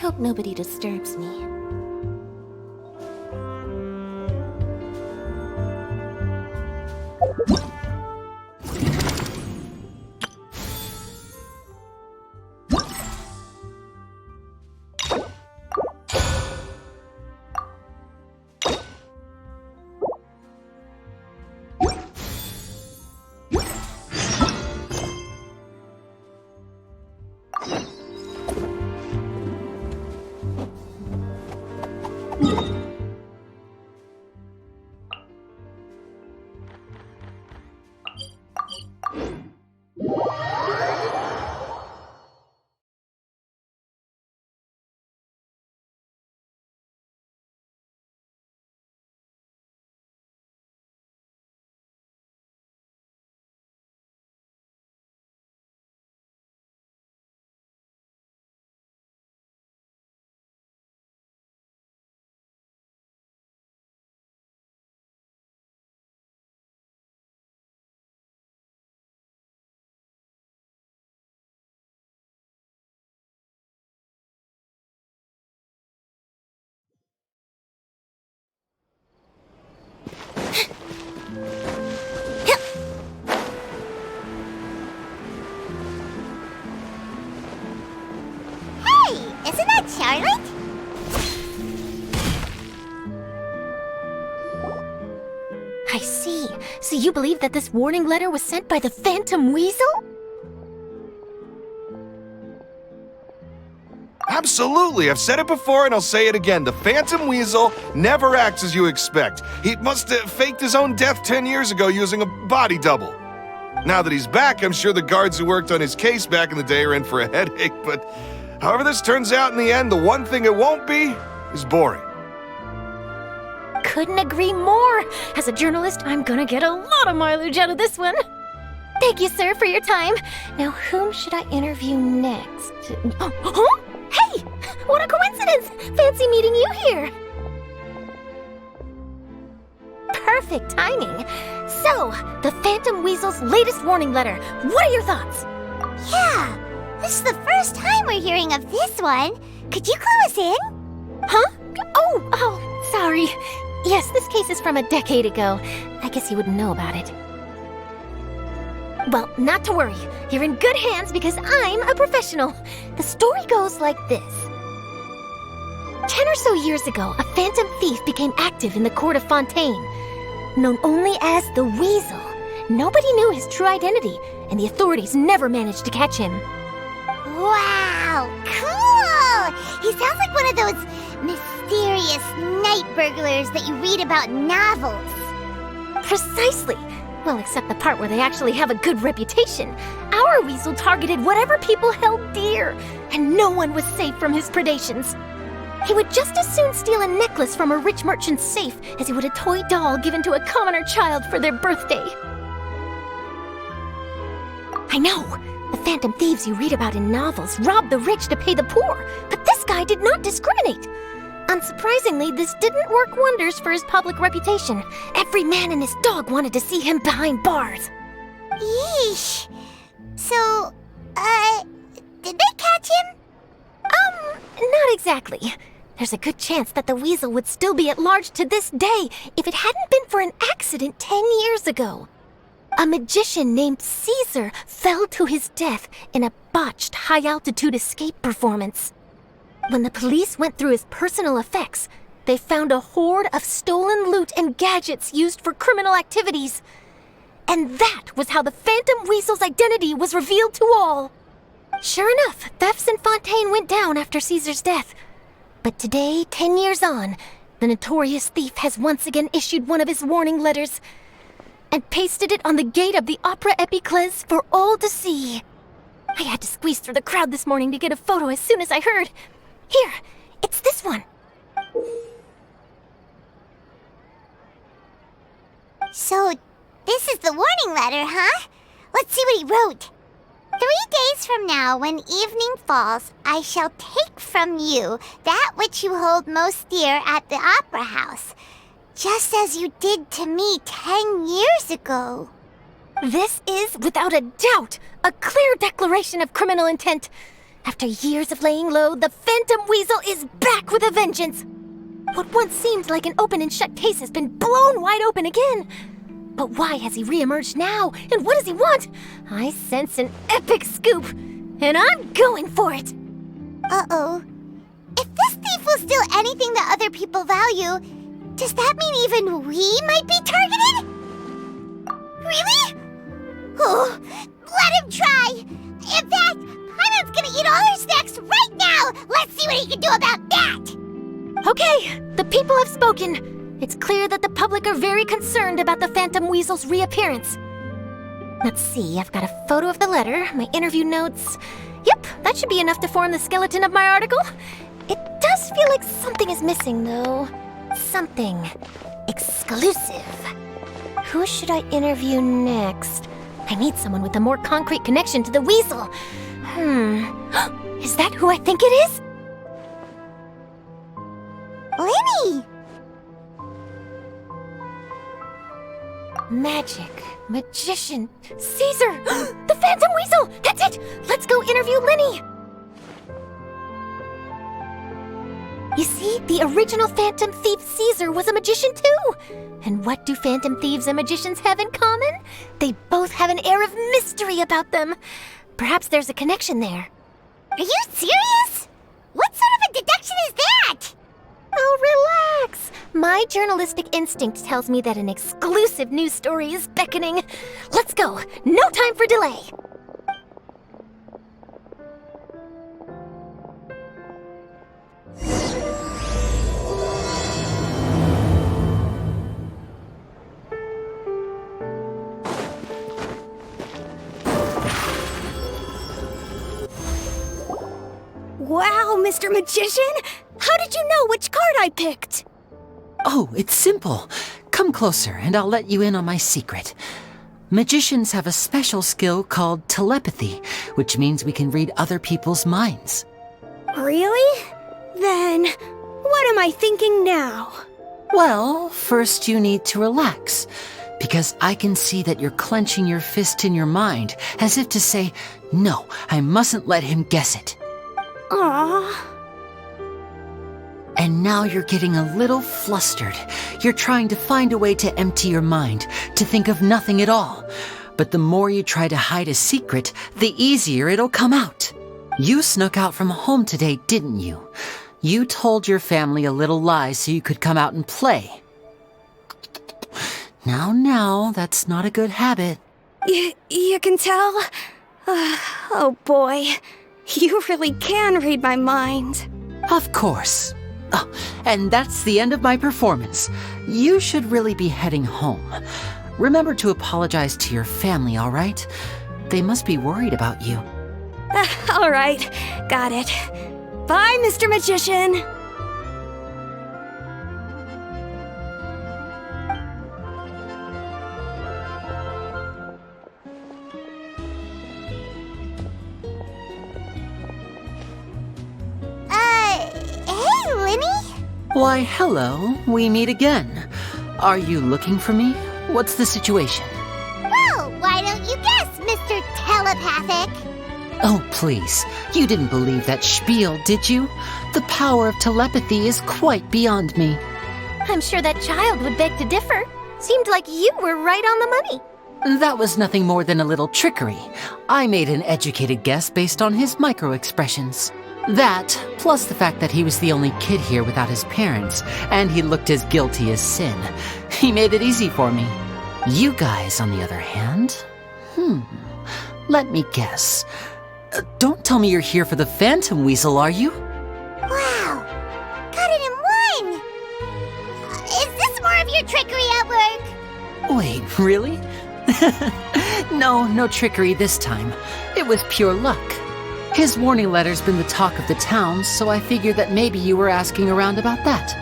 hope nobody disturbs me. Isn't that Charlotte? I see. So you believe that this warning letter was sent by the Phantom Weasel? Absolutely, I've said it before and I'll say it again. The Phantom Weasel never acts as you expect. He must have faked his own death 10 years ago using a body double. Now that he's back, I'm sure the guards who worked on his case back in the day are in for a headache, but however this turns out in the end, the one thing it won't be is boring. Couldn't agree more. As a journalist, I'm gonna get a lot of mileage out of this one. Thank you, sir, for your time. Now, whom should I interview next? Huh? Hey! What a coincidence! Fancy meeting you here. Perfect timing. So, the Phantom Weasel's latest warning letter. What are your thoughts? Yeah, this is the first time we're hearing of this one. Could you clue us in? Huh? Oh, sorry. Yes, this case is from a decade ago. I guess you wouldn't know about it. Well, not to worry. You're in good hands because I'm a professional. The story goes like this. 10 or so years ago, a phantom thief became active in the court of Fontaine. Known only as the Weasel, nobody knew his true identity, and the authorities never managed to catch him. Wow, cool! He sounds like one of those mysterious night burglars that you read about in novels. Precisely. Well, except the part where they actually have a good reputation. Our Weasel targeted whatever people held dear, and no one was safe from his predations. He would just as soon steal a necklace from a rich merchant's safe as he would a toy doll given to a commoner child for their birthday. I know, the phantom thieves you read about in novels rob the rich to pay the poor, but this guy did not discriminate. Unsurprisingly, this didn't work wonders for his public reputation. Every man and his dog wanted to see him behind bars. Yeesh. So, did they catch him? Not exactly. There's a good chance that the Weasel would still be at large to this day if it hadn't been for an accident 10 years ago. A magician named Caesar fell to his death in a botched high-altitude escape performance. When the police went through his personal effects, they found a hoard of stolen loot and gadgets used for criminal activities. And that was how the Phantom Weasel's identity was revealed to all. Sure enough, thefts in Fontaine went down after Caesar's death. But today, 10 years on, the notorious thief has once again issued one of his warning letters and pasted it on the gate of the Opera Epiclese for all to see. I had to squeeze through the crowd this morning to get a photo as soon as I heard. Here, it's this one. So, this is the warning letter, huh? Let's see what he wrote. 3 days from now, when evening falls, I shall take from you that which you hold most dear at the opera house, just as you did to me 10 years ago. This is, without a doubt, a clear declaration of criminal intent. After years of laying low, the Phantom Weasel is back with a vengeance. What once seemed like an open and shut case has been blown wide open again. But why has he reemerged now? And what does he want? I sense an epic scoop, and I'm going for it. Uh-oh. If this thief will steal anything that other people value, does that mean even we might be targeted? Really? Oh, let him try. In fact, Paimon's gonna eat all her snacks right now. Let's see what he can do about that. Okay, the people have spoken. It's clear that the public are very concerned about the Phantom Weasel's reappearance. Let's see, I've got a photo of the letter, my interview notes. Yep, that should be enough to form the skeleton of my article. It does feel like something is missing, though. Something exclusive. Who should I interview next? I need someone with a more concrete connection to the weasel. Is that who I think it is? Lyney! Magic, magician, Caesar, the Phantom Weasel! That's it! Let's go interview Lyney! You see, the original Phantom Thief Caesar was a magician too! And what do Phantom Thieves and magicians have in common? They both have an air of mystery about them. Perhaps there's a connection there. Are you serious? What sort of a deduction is that? Oh, relax! My journalistic instinct tells me that an exclusive news story is beckoning. Let's go! No time for delay! Wow, Mr. Magician! How did you know which card I picked? Oh, it's simple. Come closer and I'll let you in on my secret. Magicians have a special skill called telepathy, which means we can read other people's minds. Really? Then, what am I thinking now? Well, first you need to relax, because I can see that you're clenching your fist in your mind, as if to say, no, I mustn't let him guess it. Aww. And now you're getting a little flustered. You're trying to find a way to empty your mind, to think of nothing at all. But the more you try to hide a secret, the easier it'll come out. You snuck out from home today, didn't you? You told your family a little lie so you could come out and play. Now, that's not a good habit. You can tell? Oh boy, you really can read my mind. Of course. Oh, and that's the end of my performance. You should really be heading home. Remember to apologize to your family, all right? They must be worried about you. All right, got it. Bye, Mr. Magician. Hey, Lyney? Why, hello. We meet again. Are you looking for me? What's the situation? Well, why don't you guess, Mr. Telepathic? Oh, please. You didn't believe that spiel, did you? The power of telepathy is quite beyond me. I'm sure that child would beg to differ. Seemed like you were right on the money. That was nothing more than a little trickery. I made an educated guess based on his micro-expressions. That, plus the fact that he was the only kid here without his parents, and he looked as guilty as sin. He made it easy for me. You guys, on the other hand... Let me guess. Don't tell me you're here for the Phantom Weasel, are you? Wow, got it in one! Is this more of your trickery at work? Wait, really? No trickery this time. It was pure luck. His warning letter's been the talk of the town, so I figured that maybe you were asking around about that.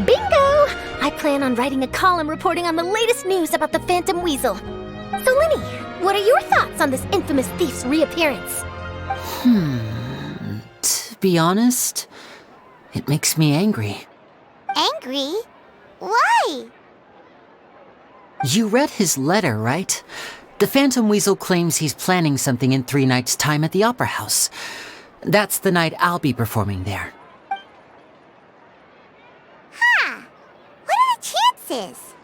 Bingo! I plan on writing a column reporting on the latest news about the Phantom Weasel. So, Lyney, what are your thoughts on this infamous thief's reappearance? To be honest, it makes me angry. Angry? Why? You read his letter, right? The Phantom Weasel claims he's planning something in 3 nights' time at the Opera House. That's the night I'll be performing there. Huh. What are the chances?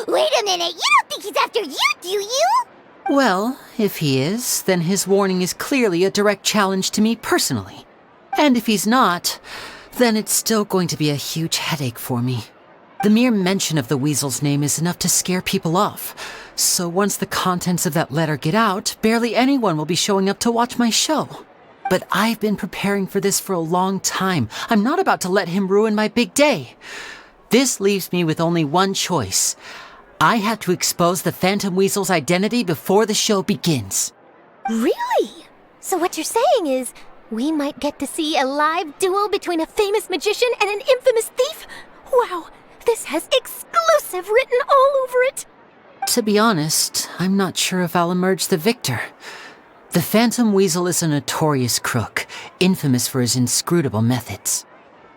Wait a minute, you don't think he's after you, do you? Well, if he is, then his warning is clearly a direct challenge to me personally. And if he's not, then it's still going to be a huge headache for me. The mere mention of the weasel's name is enough to scare people off. So once the contents of that letter get out, barely anyone will be showing up to watch my show. But I've been preparing for this for a long time. I'm not about to let him ruin my big day. This leaves me with only one choice. I have to expose the Phantom Weasel's identity before the show begins. Really? So what you're saying is, we might get to see a live duel between a famous magician and an infamous thief? Wow, this has exclusive written all over it. To be honest, I'm not sure if I'll emerge the victor. The Phantom Weasel is a notorious crook, infamous for his inscrutable methods.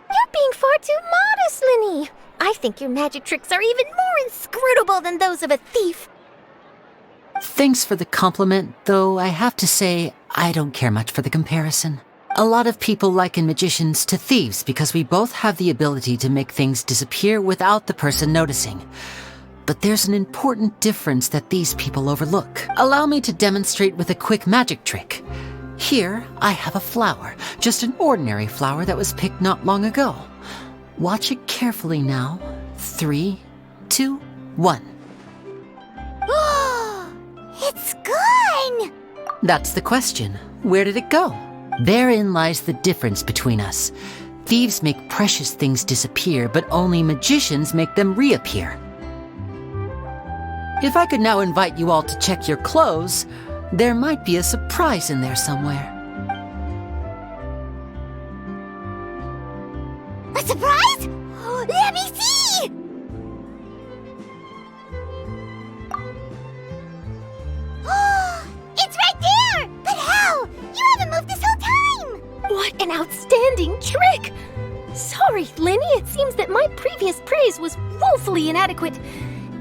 You're being far too modest, Lyney. I think your magic tricks are even more inscrutable than those of a thief. Thanks for the compliment, though I have to say, I don't care much for the comparison. A lot of people liken magicians to thieves because we both have the ability to make things disappear without the person noticing. But there's an important difference that these people overlook. Allow me to demonstrate with a quick magic trick. Here, I have a flower, just an ordinary flower that was picked not long ago. Watch it carefully now. 3, 2, 1. It's gone! That's the question. Where did it go? Therein lies the difference between us. Thieves make precious things disappear, but only magicians make them reappear. If I could now invite you all to check your clothes, there might be a surprise in there somewhere. A surprise? Let me see! It's right there! But how? You haven't moved this whole time! What an outstanding trick! Sorry, Lyney, it seems that my previous praise was woefully inadequate.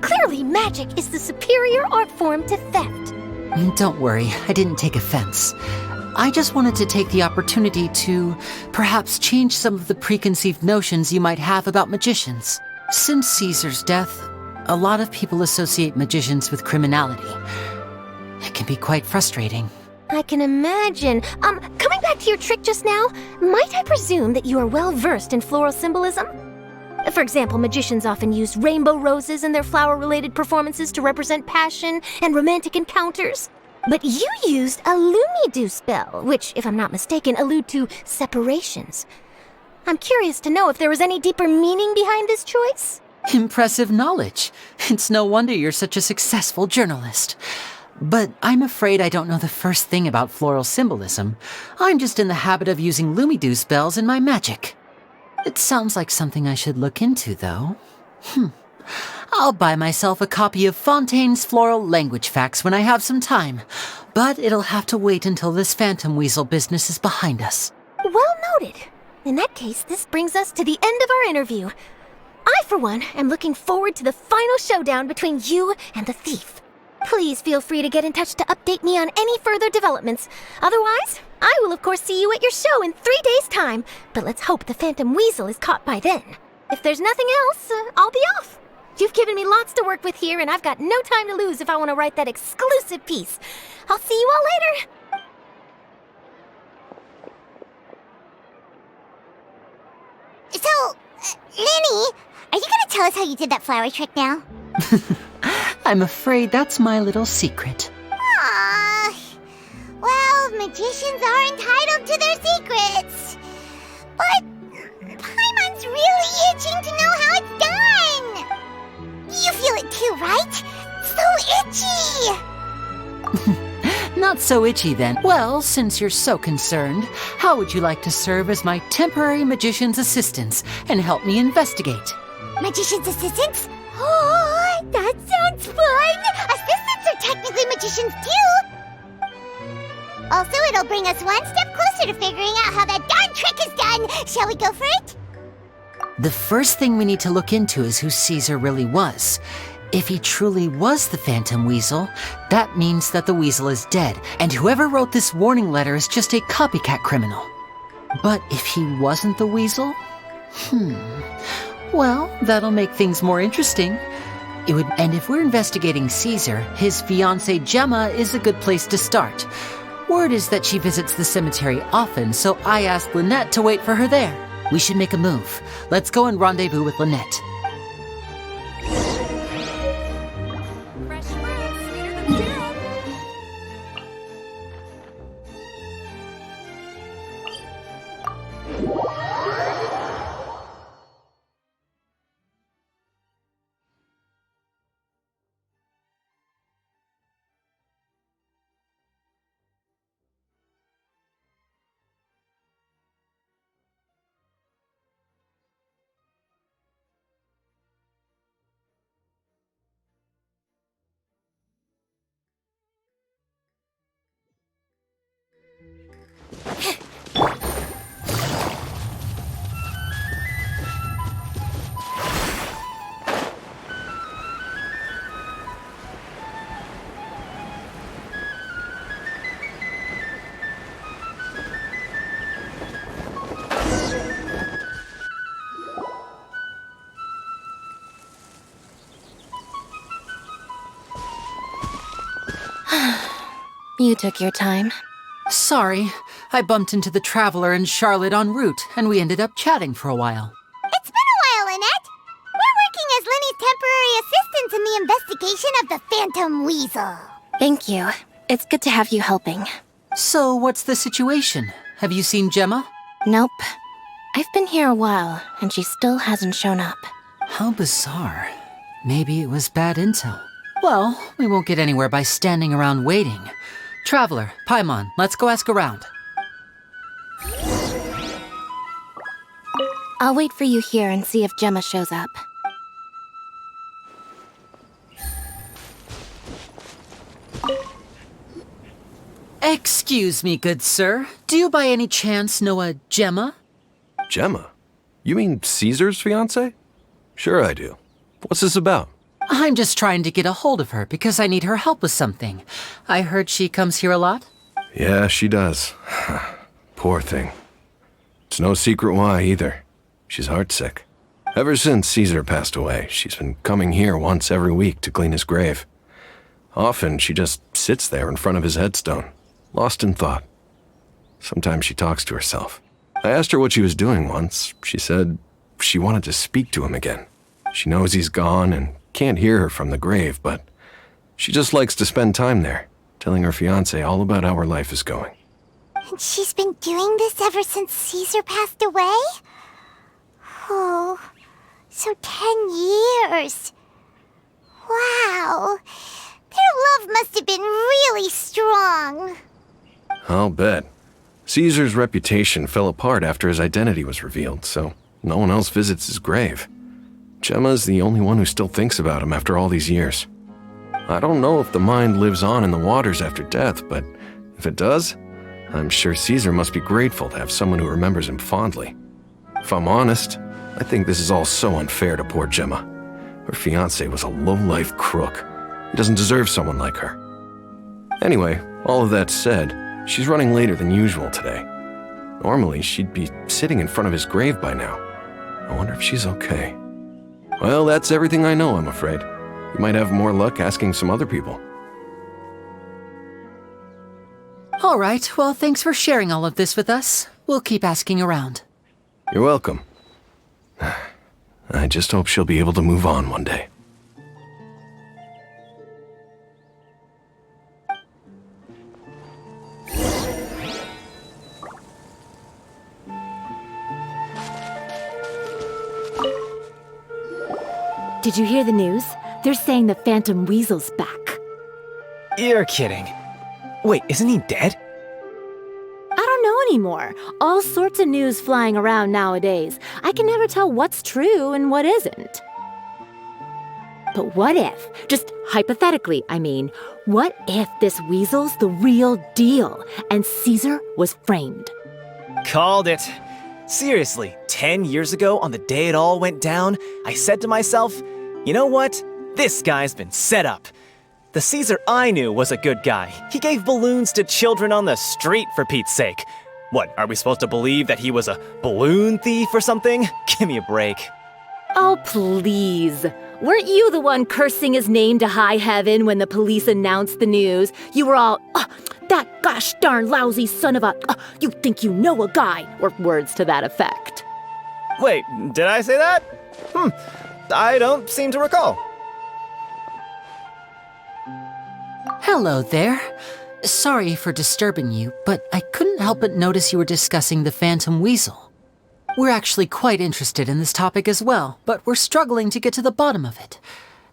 Clearly, magic is the superior art form to theft. Don't worry, I didn't take offense. I just wanted to take the opportunity to perhaps change some of the preconceived notions you might have about magicians. Since Caesar's death, a lot of people associate magicians with criminality. It can be quite frustrating. I can imagine. Coming back to your trick just now, might I presume that you are well versed in floral symbolism? For example, magicians often use rainbow roses in their flower-related performances to represent passion and romantic encounters. But you used a Lumidu spell, which, if I'm not mistaken, allude to separations. I'm curious to know if there was any deeper meaning behind this choice? Impressive knowledge. It's no wonder you're such a successful journalist. But I'm afraid I don't know the first thing about floral symbolism. I'm just in the habit of using Lumidu spells in my magic. It sounds like something I should look into, though. I'll buy myself a copy of Fontaine's Floral Language Facts when I have some time, but it'll have to wait until this Phantom Weasel business is behind us. Well noted. In that case, this brings us to the end of our interview. I, for one, am looking forward to the final showdown between you and the thief. Please feel free to get in touch to update me on any further developments. Otherwise, I will of course see you at your show in 3 days' time, but let's hope the Phantom Weasel is caught by then. If there's nothing else, I'll be off. You've given me lots to work with here, and I've got no time to lose if I want to write that exclusive piece. I'll see you all later. So, Lyney, are you gonna tell us how you did that flower trick now? I'm afraid that's my little secret. Aww. Well, magicians are entitled to their secrets. But Paimon's really itching to know how it's done. You feel it too, right? So itchy! Not so itchy then. Well, since you're so concerned, how would you like to serve as my temporary magician's assistants and help me investigate? Magician's assistants? Oh, that sounds fun! Assistants are technically magicians too! Also, it'll bring us one step closer to figuring out how that darn trick is done! Shall we go for it? The first thing we need to look into is who Caesar really was. If he truly was the Phantom Weasel, that means that the weasel is dead, and whoever wrote this warning letter is just a copycat criminal. But if he wasn't the weasel? Well, that'll make things more interesting. And if we're investigating Caesar, his fiancée Gemma is a good place to start. Word is that she visits the cemetery often, so I asked Lynette to wait for her there. We should make a move. Let's go and rendezvous with Lynette. Fresh fruit, sweeter than syrup. You took your time. Sorry, I bumped into the Traveler and Charlotte en route, and we ended up chatting for a while. It's been a while, Lynette. We're working as Lyney's temporary assistants in the investigation of the Phantom Weasel. Thank you. It's good to have you helping. So, what's the situation? Have you seen Gemma? Nope. I've been here a while, and she still hasn't shown up. How bizarre. Maybe it was bad intel. Well, we won't get anywhere by standing around waiting. Traveler, Paimon, let's go ask around. I'll wait for you here and see if Gemma shows up. Excuse me, good sir. Do you by any chance know a Gemma? Gemma? You mean Caesar's fiancée? Sure I do. What's this about? I'm just trying to get a hold of her because I need her help with something. I heard she comes here a lot. Yeah, she does. Poor thing. It's no secret why either. She's heartsick. Ever since Caesar passed away, she's been coming here once every week to clean his grave. Often she just sits there in front of his headstone, lost in thought. Sometimes she talks to herself. I asked her what she was doing once. She said she wanted to speak to him again. She knows he's gone and can't hear her from the grave, but she just likes to spend time there, telling her fiancé all about how her life is going. And she's been doing this ever since Caesar passed away? Oh, so 10 years. Wow. Their love must have been really strong. I'll bet. Caesar's reputation fell apart after his identity was revealed, so no one else visits his grave. Gemma's the only one who still thinks about him after all these years. I don't know if the mind lives on in the waters after death, but if it does, I'm sure Caesar must be grateful to have someone who remembers him fondly. If I'm honest, I think this is all so unfair to poor Gemma. Her fiancé was a low-life crook. He doesn't deserve someone like her. Anyway, all of that said, she's running later than usual today. Normally, she'd be sitting in front of his grave by now. I wonder if she's okay. Well, that's everything I know, I'm afraid. You might have more luck asking some other people. All right, well, thanks for sharing all of this with us. We'll keep asking around. You're welcome. I just hope she'll be able to move on one day. Did you hear the news? They're saying the Phantom Weasel's back. You're kidding. Wait, isn't he dead? I don't know anymore. All sorts of news flying around nowadays. I can never tell what's true and what isn't. But what if, just hypothetically, I mean, what if this weasel's the real deal and Caesar was framed? Called it. Seriously, 10 years ago, on the day it all went down, I said to myself, you know what? This guy's been set up. The Caesar I knew was a good guy. He gave balloons to children on the street, for Pete's sake. What, are we supposed to believe that he was a balloon thief or something? Give me a break. Oh, please. Weren't you the one cursing his name to high heaven when the police announced the news? You were all, "Oh, that gosh darn lousy son of a, you think you know a guy," or words to that effect. Wait, did I say that? I don't seem to recall. Hello there. Sorry for disturbing you, but I couldn't help but notice you were discussing the Phantom Weasel. We're actually quite interested in this topic as well, but we're struggling to get to the bottom of it.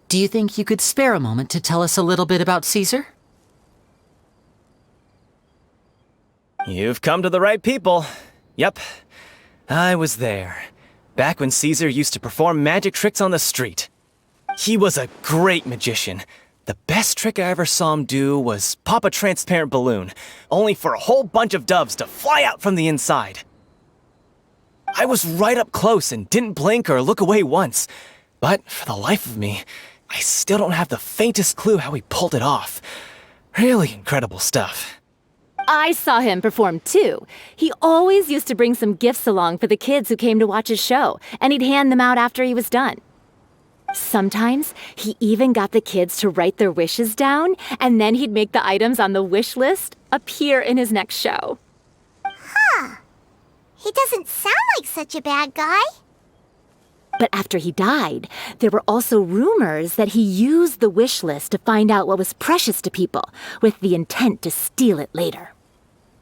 Do you think you could spare a moment to tell us a little bit about Caesar? You've come to the right people. Yep, I was there. Back when Caesar used to perform magic tricks on the street. He was a great magician. The best trick I ever saw him do was pop a transparent balloon, only for a whole bunch of doves to fly out from the inside. I was right up close and didn't blink or look away once. But for the life of me, I still don't have the faintest clue how he pulled it off. Really incredible stuff. I saw him perform too. He always used to bring some gifts along for the kids who came to watch his show, and he'd hand them out after he was done. Sometimes he even got the kids to write their wishes down, and then he'd make the items on the wish list appear in his next show. He doesn't sound like such a bad guy. But after he died, there were also rumors that he used the wish list to find out what was precious to people, with the intent to steal it later.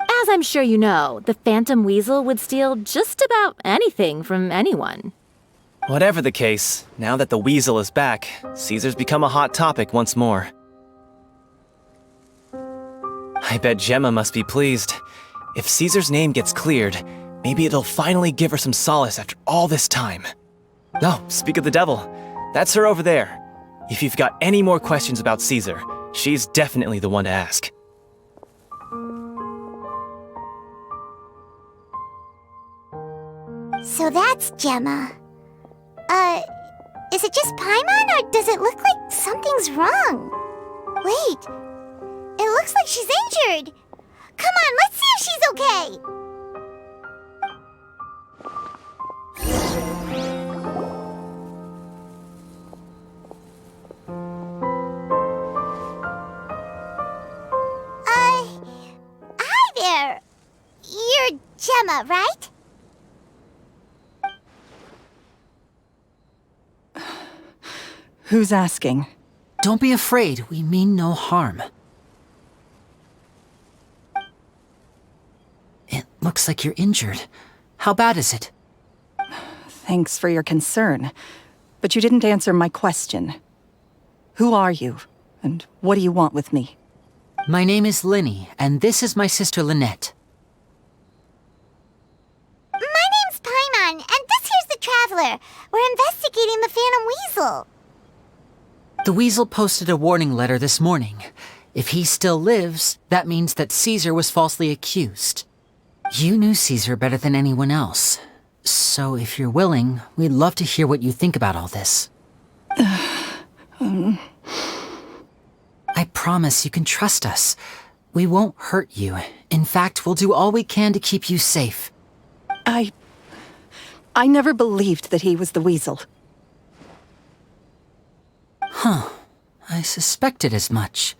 As I'm sure you know, the Phantom Weasel would steal just about anything from anyone. Whatever the case, now that the Weasel is back, Caesar's become a hot topic once more. I bet Gemma must be pleased. If Caesar's name gets cleared, maybe it'll finally give her some solace after all this time. Oh, speak of the devil. That's her over there. If you've got any more questions about Caesar, she's definitely the one to ask. So that's Gemma. Is it just Paimon, or does it look like something's wrong? Wait, it looks like she's injured. Come on, let's see if she's okay. Hi there. You're Gemma, right? Who's asking? Don't be afraid, we mean no harm. It looks like you're injured. How bad is it? Thanks for your concern, but you didn't answer my question. Who are you, and what do you want with me? My name is Lyney, and this is my sister Lynette. My name's Paimon, and this here's the Traveler. We're investigating the Phantom Weasel. The Weasel posted a warning letter this morning. If he still lives, that means that Caesar was falsely accused. You knew Caesar better than anyone else. So if you're willing, we'd love to hear what you think about all this. I promise you can trust us. We won't hurt you. In fact, we'll do all we can to keep you safe. I never believed that he was the Weasel. Huh. I suspected as much.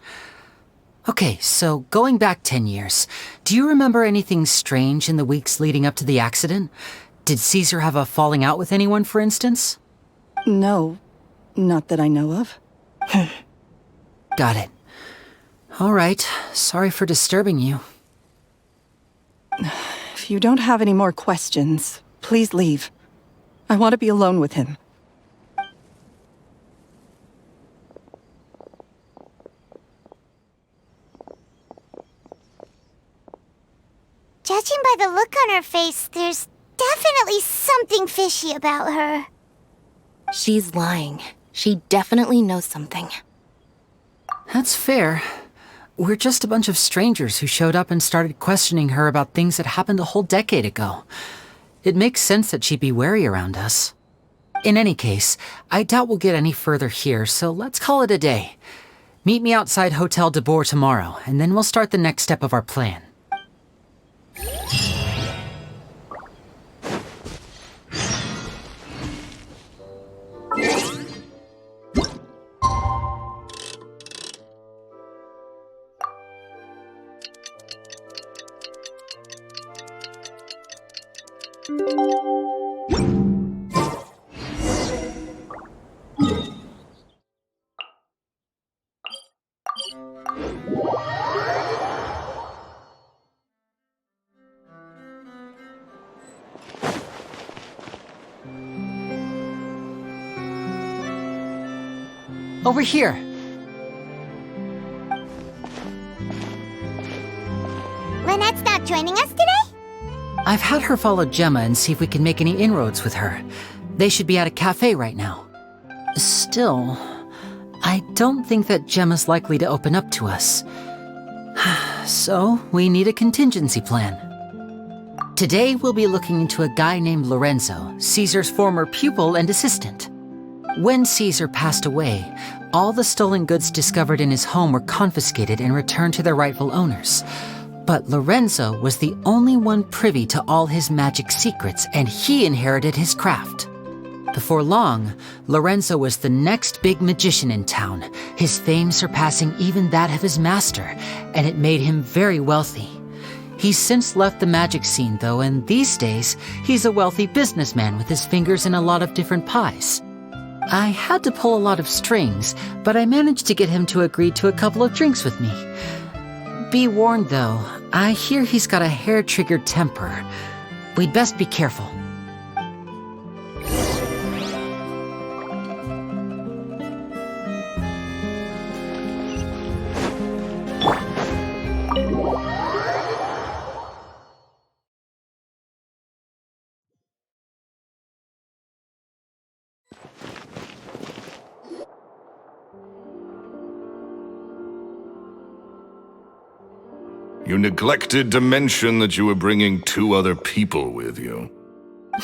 Okay, so going back 10 years, do you remember anything strange in the weeks leading up to the accident? Did Caesar have a falling out with anyone, for instance? No, not that I know of. Got it. All right, sorry for disturbing you. If you don't have any more questions, please leave. I want to be alone with him. Judging by the look on her face, there's definitely something fishy about her. She's lying. She definitely knows something. That's fair. We're just a bunch of strangers who showed up and started questioning her about things that happened a whole decade ago. It makes sense that she'd be wary around us. In any case, I doubt we'll get any further here, so let's call it a day. Meet me outside Hotel de Boer tomorrow, and then we'll start the next step of our plan. Over here. Lynette's not joining us today? I've had her follow Gemma and see if we can make any inroads with her. They should be at a cafe right now. Still, I don't think that Gemma's likely to open up to us. So, we need a contingency plan. Today, we'll be looking into a guy named Lorenzo, Caesar's former pupil and assistant. When Caesar passed away, all the stolen goods discovered in his home were confiscated and returned to their rightful owners. But Lorenzo was the only one privy to all his magic secrets, and he inherited his craft. Before long, Lorenzo was the next big magician in town, his fame surpassing even that of his master, and it made him very wealthy. He's since left the magic scene, though, and these days, he's a wealthy businessman with his fingers in a lot of different pies. I had to pull a lot of strings, but I managed to get him to agree to a couple of drinks with me. Be warned, though, I hear he's got a hair-triggered temper. We'd best be careful. You neglected to mention that you were bringing 2 other people with you.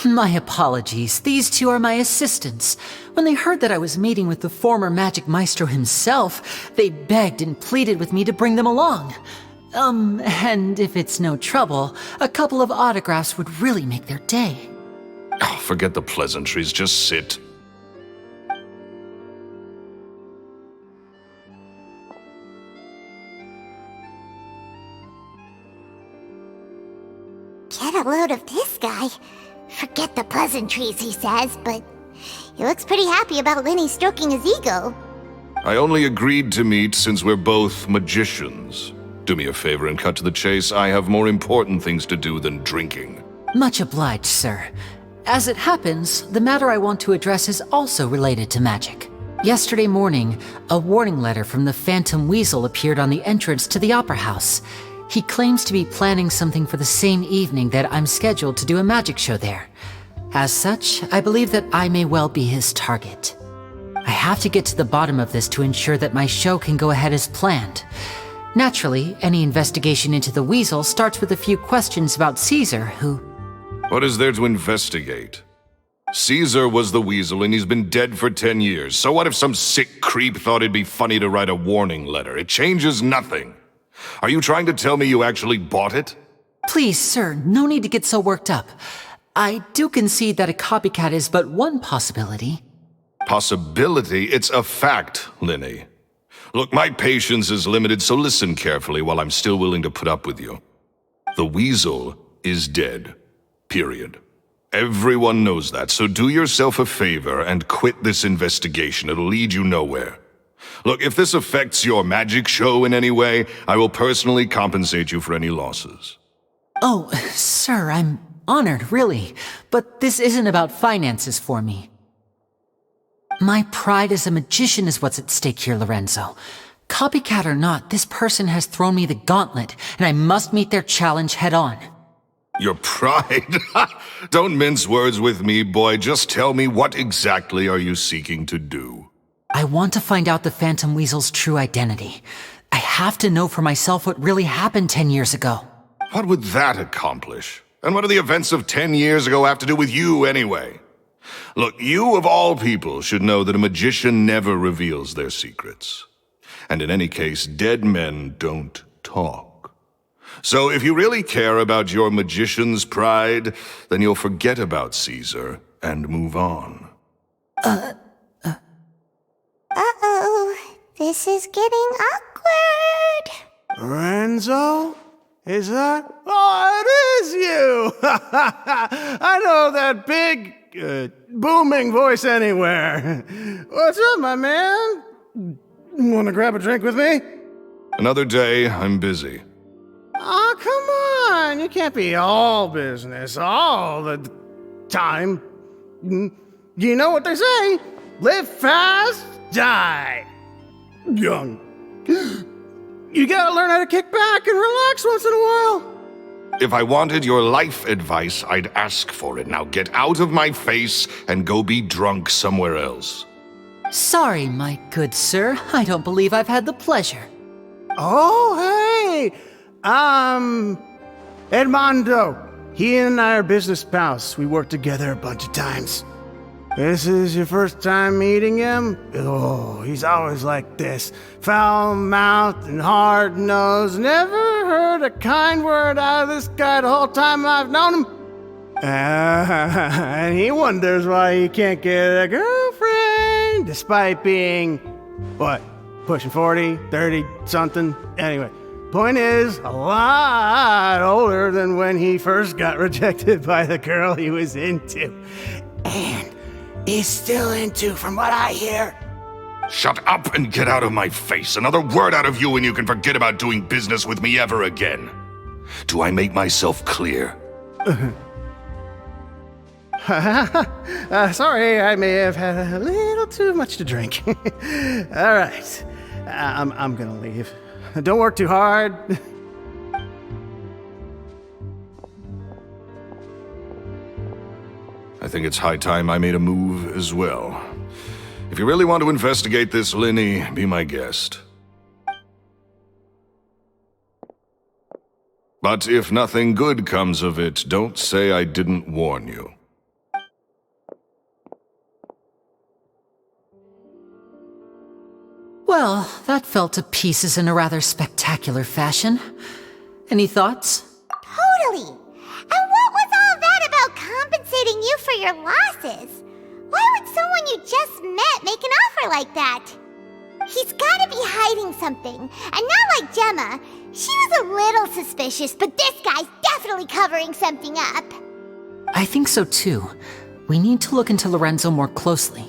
My apologies. These 2 are my assistants. When they heard that I was meeting with the former magic maestro himself, they begged and pleaded with me to bring them along. And if it's no trouble, a couple of autographs would really make their day. Oh, forget the pleasantries, just sit. Get a load of this guy. Forget the pleasantries, he says, but he looks pretty happy about Lyney stroking his ego. I only agreed to meet since we're both magicians. Do me a favor and cut to the chase. I have more important things to do than drinking. Much obliged, sir. As it happens, the matter I want to address is also related to magic. Yesterday morning, a warning letter from the Phantom Weasel appeared on the entrance to the Opera House. He claims to be planning something for the same evening that I'm scheduled to do a magic show there. As such, I believe that I may well be his target. I have to get to the bottom of this to ensure that my show can go ahead as planned. Naturally, any investigation into the Weasel starts with a few questions about Caesar, who... What is there to investigate? Caesar was the Weasel and he's been dead for 10 years. So what if some sick creep thought it'd be funny to write a warning letter? It changes nothing. Are you trying to tell me you actually bought it? Please, sir, no need to get so worked up. I do concede that a copycat is but one possibility. Possibility? It's a fact, Lyney. Look, my patience is limited, so listen carefully while I'm still willing to put up with you. The Weasel is dead. Period. Everyone knows that, so do yourself a favor and quit this investigation. It'll lead you nowhere. Look, if this affects your magic show in any way, I will personally compensate you for any losses. Oh, sir, I'm honored, really. But this isn't about finances for me. My pride as a magician is what's at stake here, Lorenzo. Copycat or not, this person has thrown me the gauntlet, and I must meet their challenge head on. Your pride? Don't mince words with me, boy. Just tell me, what exactly are you seeking to do? I want to find out the Phantom Weasel's true identity. I have to know for myself what really happened 10 years ago. What would that accomplish? And what do the events of 10 years ago have to do with you, anyway? Look, you of all people should know that a magician never reveals their secrets. And in any case, dead men don't talk. So if you really care about your magician's pride, then you'll forget about Caesar and move on. Uh-oh. This is getting awkward. Lorenzo? Is that? Oh, it is you! I know that big, booming voice anywhere. What's up, my man? Want to grab a drink with me? Another day, I'm busy. Oh, come on. You can't be all business all the time. You know what they say? Live fast, die young. You gotta learn how to kick back and relax once in a while. If I wanted your life advice, I'd ask for it. Now get out of my face and go be drunk somewhere else. Sorry, my good sir. I don't believe I've had the pleasure. Oh, hey! Edmondo. He and I are business pals. We worked together a bunch of times. This is your first time meeting him? Oh, he's always like this. Foul-mouthed and hard-nosed. Never heard a kind word out of this guy the whole time I've known him. And he wonders why he can't get a girlfriend, despite being, what, pushing 40, 30, something? Anyway, point is, a lot older than when he first got rejected by the girl he was into. And he's still into, from what I hear. Shut up and get out of my face. Another word out of you and you can forget about doing business with me ever again. Do I make myself clear? Sorry, I may have had a little too much to drink. All right, I'm gonna leave. Don't work too hard. I think it's high time I made a move as well. If you really want to investigate this, Lyney, be my guest. But if nothing good comes of it, don't say I didn't warn you. Well, that fell to pieces in a rather spectacular fashion. Any thoughts? Totally. And what was all that about compensating you for your losses? Why would someone you just met make an offer like that? He's gotta be hiding something. And not like Gemma. She was a little suspicious, but this guy's definitely covering something up. I think so too. We need to look into Lorenzo more closely.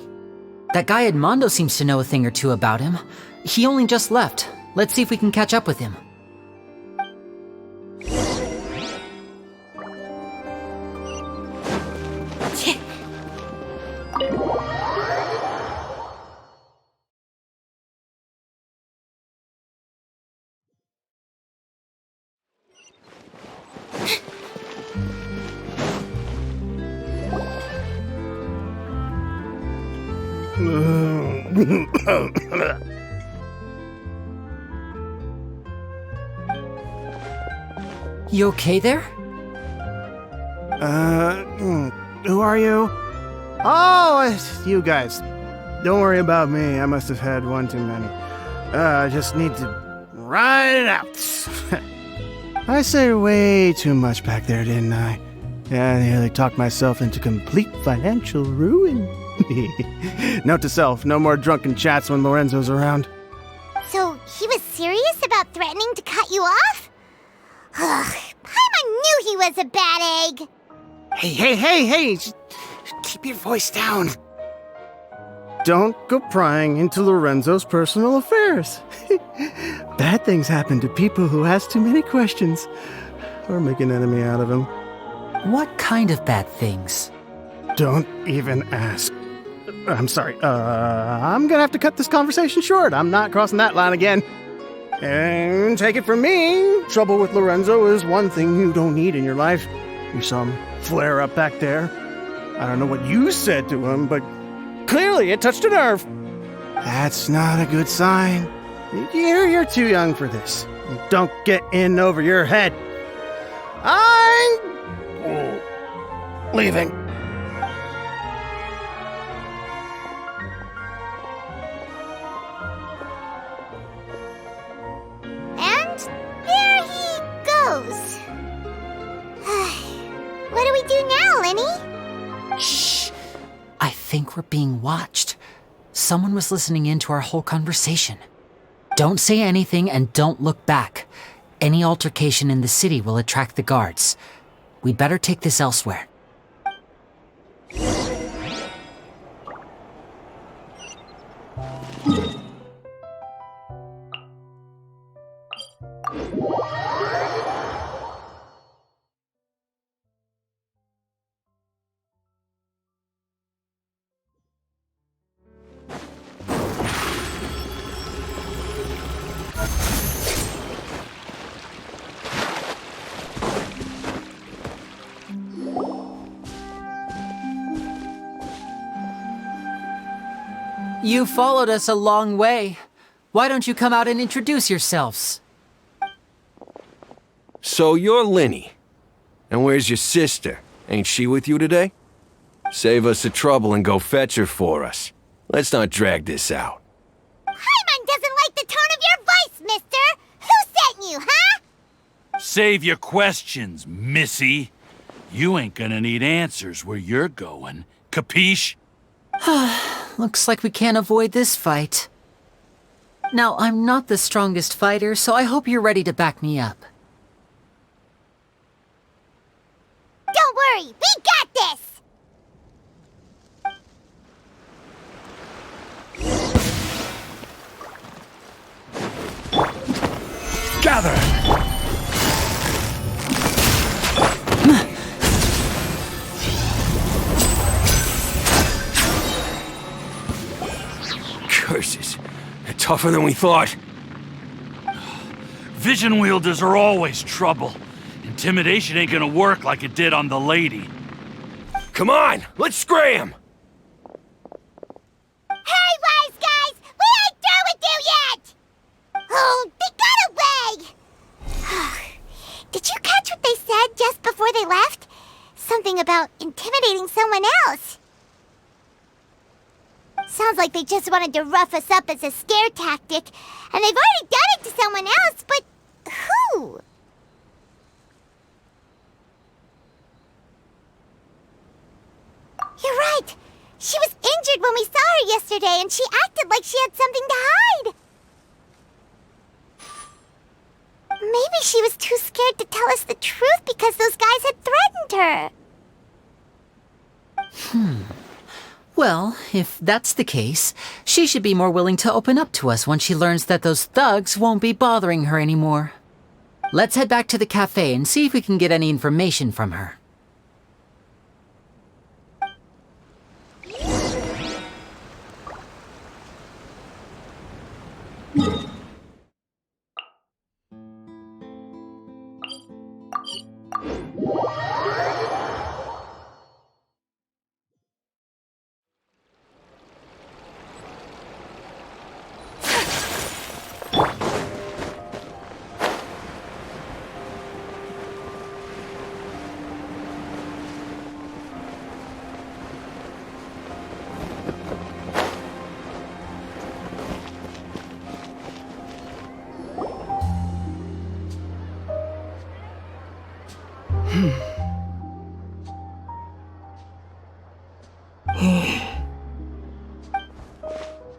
That guy Edmondo seems to know a thing or two about him. He only just left. Let's see if we can catch up with him. You okay there? Who are you? Oh, it's you guys. Don't worry about me. I must have had one too many. I just need to ride it out. I said way too much back there, didn't I? Yeah, I nearly talked myself into complete financial ruin. Note to self, no more drunken chats when Lorenzo's around. So he was serious about threatening to cut you off? Ugh, Paimon knew he was a bad egg. Hey, just keep your voice down. Don't go prying into Lorenzo's personal affairs. Bad things happen to people who ask too many questions or make an enemy out of him. What kind of bad things? Don't even ask. I'm sorry, I'm gonna have to cut this conversation short. I'm not crossing that line again. And take it from me, trouble with Lorenzo is one thing you don't need in your life. You saw him flare up back there. I don't know what you said to him, but clearly it touched a nerve. That's not a good sign. You're too young for this. Don't get in over your head. I'm leaving. think we're being watched. Someone was listening in to our whole conversation. Don't say anything and don't look back. Any altercation in the city will attract the guards. We'd better take this elsewhere. You followed us a long way. Why don't you come out and introduce yourselves? So you're Lyney. And where's your sister? Ain't she with you today? Save us the trouble and go fetch her for us. Let's not drag this out. Paimon doesn't like the tone of your voice, mister! Who sent you, huh? Save your questions, missy. You ain't gonna need answers where you're going. Capiche? Looks like we can't avoid this fight. Now, I'm not the strongest fighter, so I hope you're ready to back me up. Don't worry, we got this! Gather! Curses. They're tougher than we thought. Vision wielders are always trouble. Intimidation ain't gonna work like it did on the lady. Come on, let's scram! Hey, wise guys! We ain't through with you yet! Oh, they got away! Did you catch what they said just before they left? Something about intimidating someone else. Sounds like they just wanted to rough us up as a scare tactic, and they've already done it to someone else, but who? You're right. She was injured when we saw her yesterday, and she acted like she had something to hide. Maybe she was too scared to tell us the truth because those guys had threatened her. Well, if that's the case, she should be more willing to open up to us once she learns that those thugs won't be bothering her anymore. Let's head back to the cafe and see if we can get any information from her.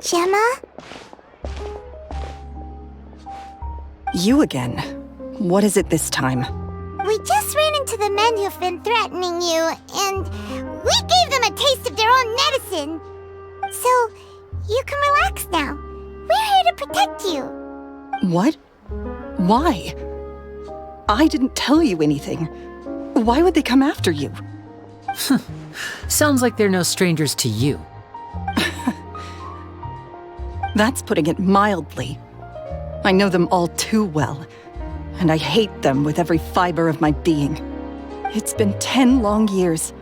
Gemma? You again. What is it this time? We just ran into the men who've been threatening you, and we gave them a taste of their own medicine. So, you can relax now. We're here to protect you. What? Why? I didn't tell you anything. Why would they come after you? Sounds like they're no strangers to you. That's putting it mildly. I know them all too well, and I hate them with every fiber of my being. It's been 10 long years,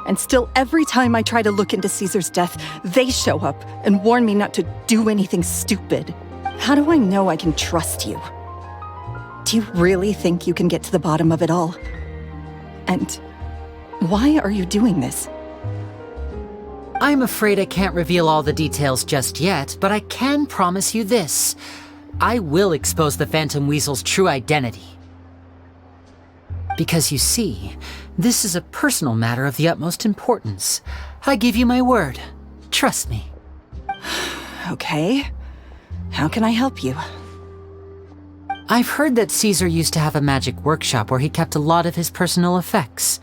and still every time I try to look into Caesar's death, they show up and warn me not to do anything stupid. How do I know I can trust you? Do you really think you can get to the bottom of it all? And why are you doing this? I'm afraid I can't reveal all the details just yet, but I can promise you this. I will expose the Phantom Weasel's true identity. Because you see, this is a personal matter of the utmost importance. I give you my word. Trust me. Okay. How can I help you? I've heard that Caesar used to have a magic workshop where he kept a lot of his personal effects.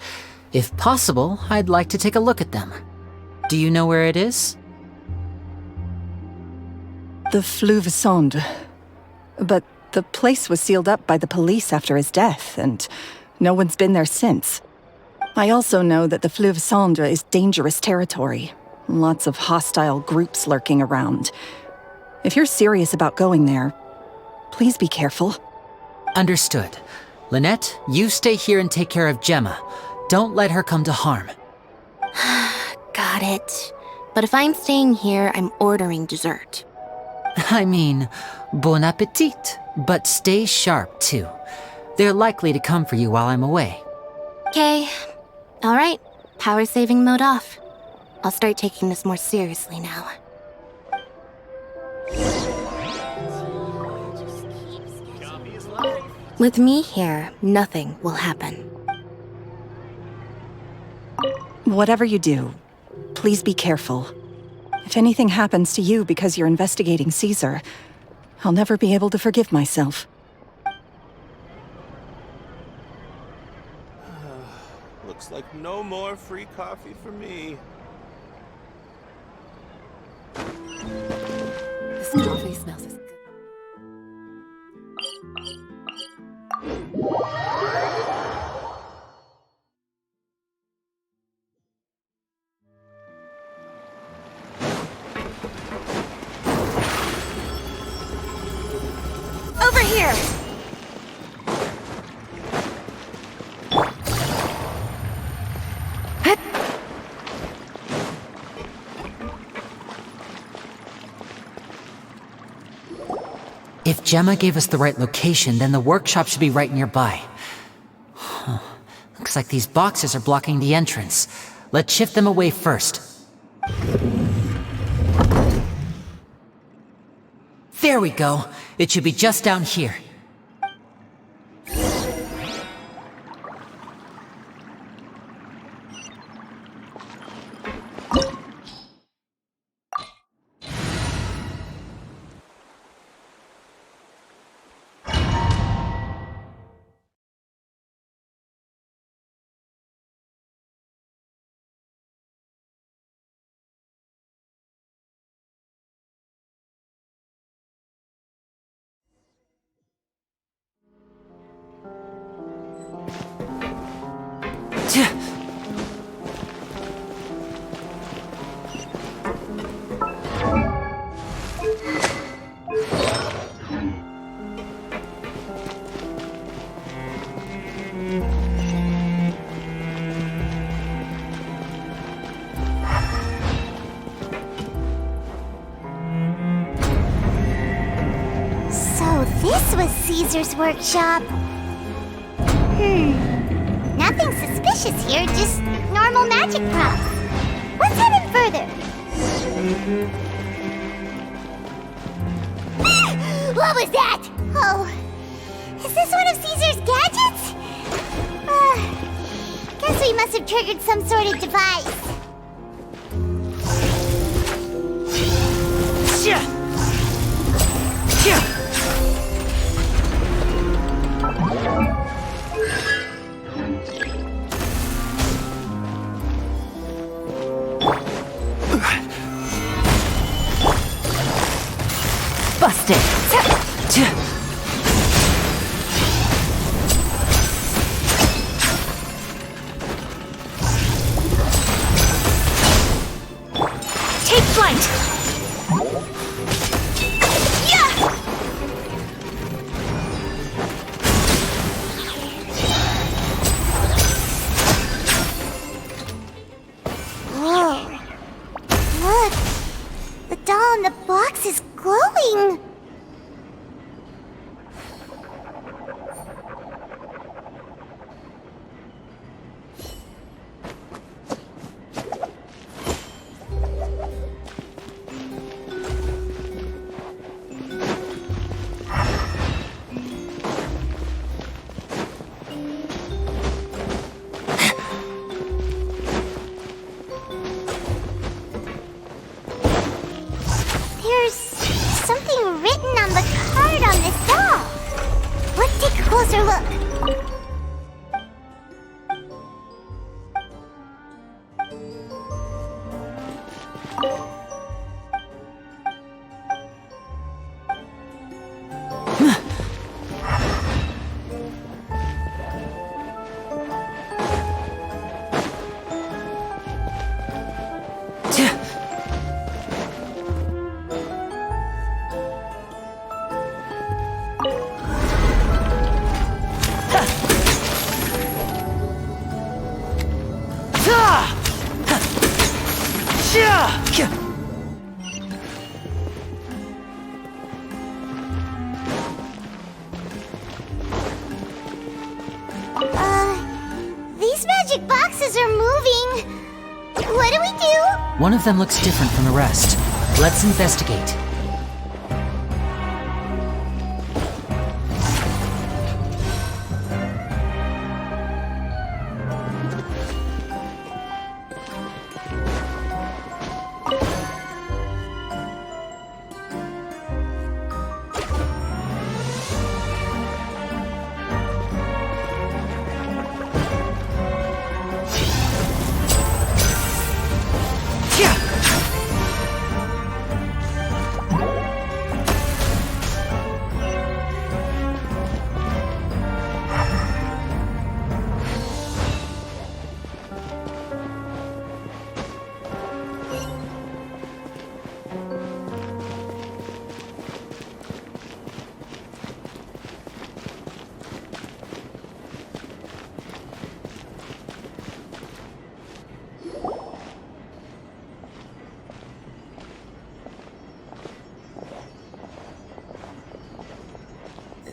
If possible, I'd like to take a look at them. Do you know where it is? The Fleuve Sonde. But the place was sealed up by the police after his death, and no one's been there since. I also know that the Fleuve Sonde is dangerous territory. Lots of hostile groups lurking around. If you're serious about going there, please be careful. Understood. Lynette, you stay here and take care of Gemma. Don't let her come to harm. Got it. But if I'm staying here, I'm ordering dessert. I mean, bon appetit. But stay sharp, too. They're likely to come for you while I'm away. Okay. All right. Power saving mode off. I'll start taking this more seriously now. With me here, nothing will happen. Whatever you do, please be careful. If anything happens to you because you're investigating Caesar, I'll never be able to forgive myself. Looks like no more free coffee for me. This coffee smells as good. Over here! If Gemma gave us the right location, then the workshop should be right nearby. Huh. Looks like these boxes are blocking the entrance. Let's shift them away first. There we go. It should be just down here. So this was Caesar's workshop. Nothing suspicious here, just normal magic props. Let's head in further. What was that? Oh, is this one of Caesar's gadgets? Guess we must have triggered some sort of device. Busted! Take flight! Whoa. Look! The doll in the box is glowing! closer look. These magic boxes are moving. What do we do? One of them looks different from the rest. Let's investigate.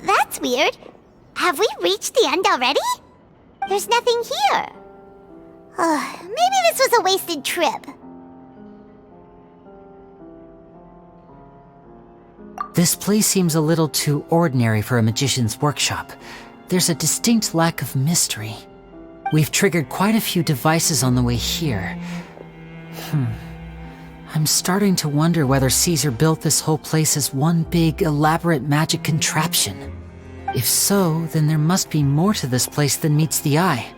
That's weird. Have we reached the end already? There's nothing here. Maybe this was a wasted trip. This place seems a little too ordinary for a magician's workshop. There's a distinct lack of mystery. We've triggered quite a few devices on the way here. I'm starting to wonder whether Caesar built this whole place as one big, elaborate magic contraption. If so, then there must be more to this place than meets the eye.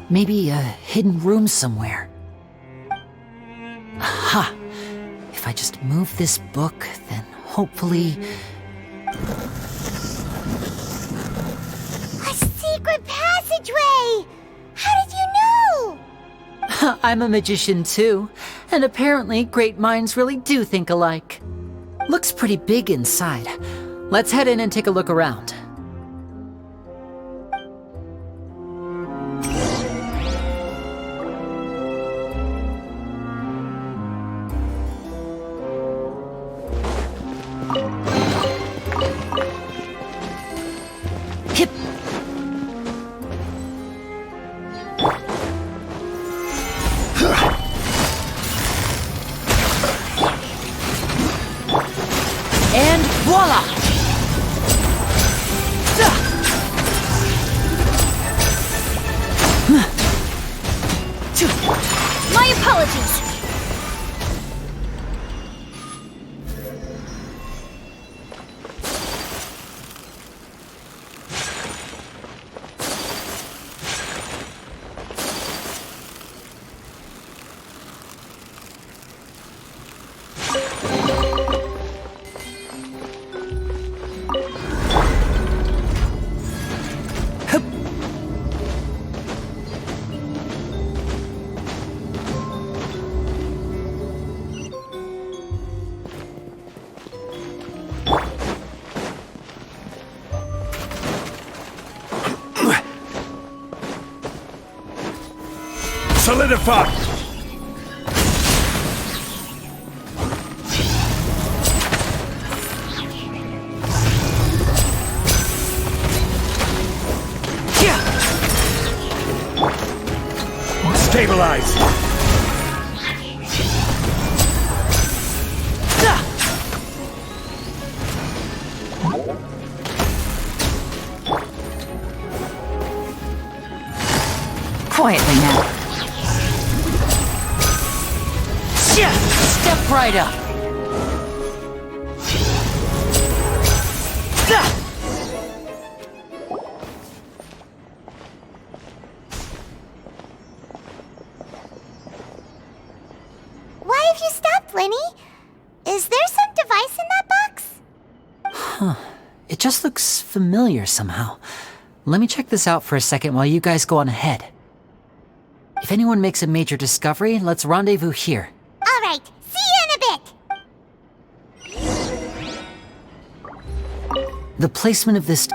Maybe a hidden room somewhere. Aha! If I just move this book, then hopefully... A secret passageway! How did you know? I'm a magician too, and apparently great minds really do think alike. Looks pretty big inside. Let's head in and take a look around. Hip! And voila! My apologies. Solidify! Stabilize! Quietly now. Step right up. Lyney? Is there some device in that box? Huh. It just looks familiar somehow. Let me check this out for a second while you guys go on ahead. If anyone makes a major discovery, let's rendezvous here. All right, see you in a bit. The placement of this...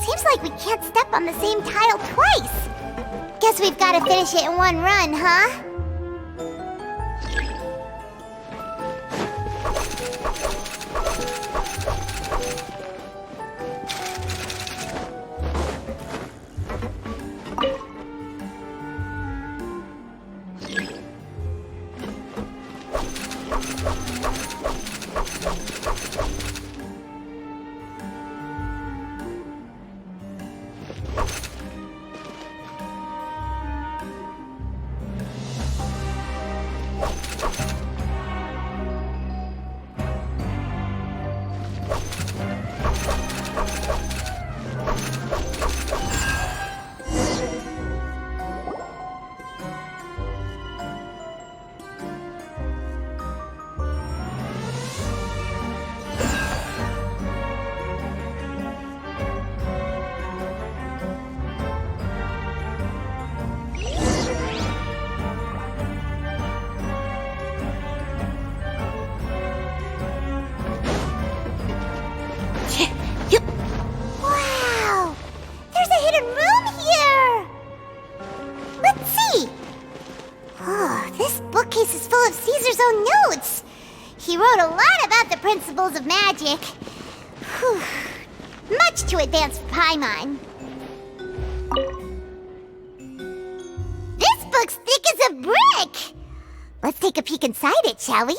Seems like we can't step on the same tile twice. Guess we've got to finish it in one run, huh? Wow! There's a hidden room here! Let's see! Oh, this bookcase is full of Caesar's own notes! He wrote a lot about the principles of magic. Whew. Much too advanced for Paimon. This book's thick as a brick! Let's take a peek inside it, shall we?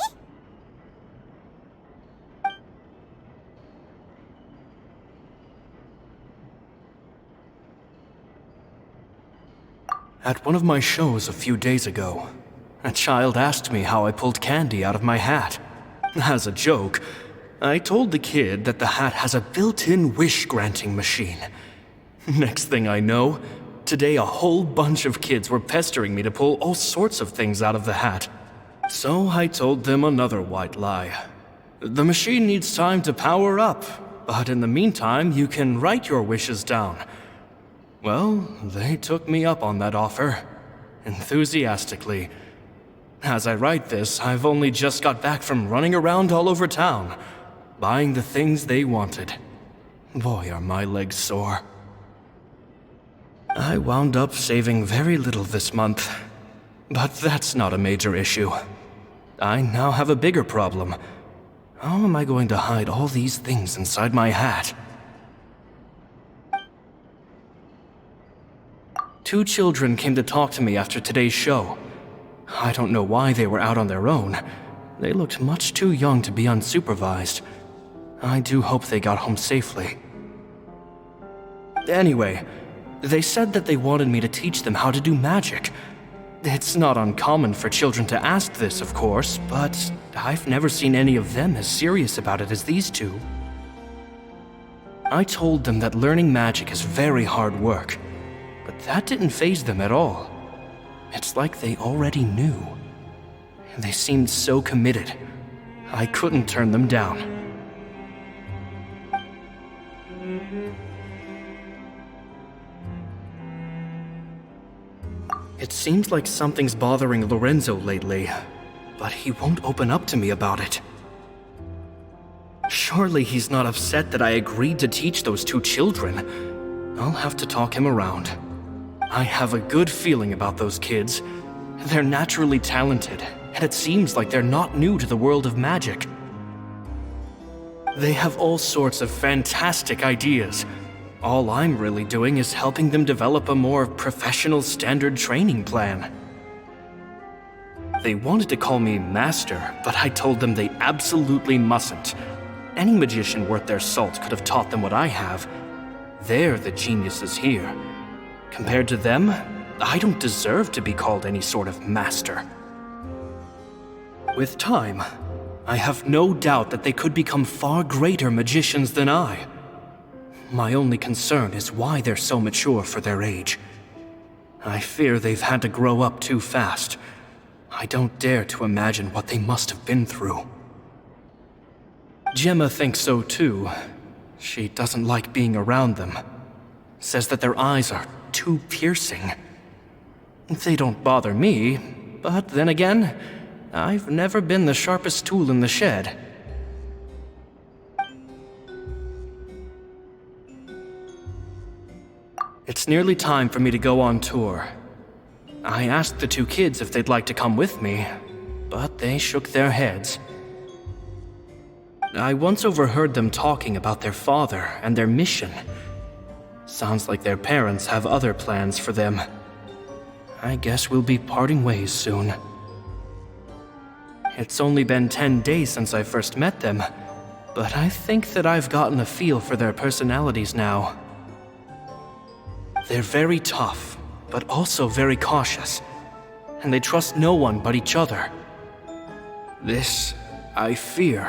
At one of my shows a few days ago, a child asked me how I pulled candy out of my hat. As a joke, I told the kid that the hat has a built-in wish-granting machine. Next thing I know, today a whole bunch of kids were pestering me to pull all sorts of things out of the hat. So I told them another white lie. The machine needs time to power up, but in the meantime, you can write your wishes down. Well, they took me up on that offer, enthusiastically. As I write this, I've only just got back from running around all over town, buying the things they wanted. Boy, are my legs sore. I wound up saving very little this month, but that's not a major issue. I now have a bigger problem. How am I going to hide all these things inside my hat? Two children came to talk to me after today's show. I don't know why they were out on their own. They looked much too young to be unsupervised. I do hope they got home safely. Anyway, they said that they wanted me to teach them how to do magic. It's not uncommon for children to ask this, of course, but I've never seen any of them as serious about it as these two. I told them that learning magic is very hard work. But that didn't faze them at all. It's like they already knew. They seemed so committed. I couldn't turn them down. It seems like something's bothering Lorenzo lately, but he won't open up to me about it. Surely he's not upset that I agreed to teach those two children. I'll have to talk him around. I have a good feeling about those kids. They're naturally talented, and it seems like they're not new to the world of magic. They have all sorts of fantastic ideas. All I'm really doing is helping them develop a more professional standard training plan. They wanted to call me Master, but I told them they absolutely mustn't. Any magician worth their salt could have taught them what I have. They're the geniuses here. Compared to them, I don't deserve to be called any sort of master. With time, I have no doubt that they could become far greater magicians than I. My only concern is why they're so mature for their age. I fear they've had to grow up too fast. I don't dare to imagine what they must have been through. Gemma thinks so too. She doesn't like being around them. Says that their eyes are too piercing. They don't bother me, but then again, I've never been the sharpest tool in the shed. It's nearly time for me to go on tour. I asked the two kids if they'd like to come with me, but they shook their heads. I once overheard them talking about their father and their mission. Sounds like their parents have other plans for them. I guess we'll be parting ways soon. It's only been 10 days since I first met them, but I think that I've gotten a feel for their personalities now. They're very tough, but also very cautious, and they trust no one but each other. This, I fear,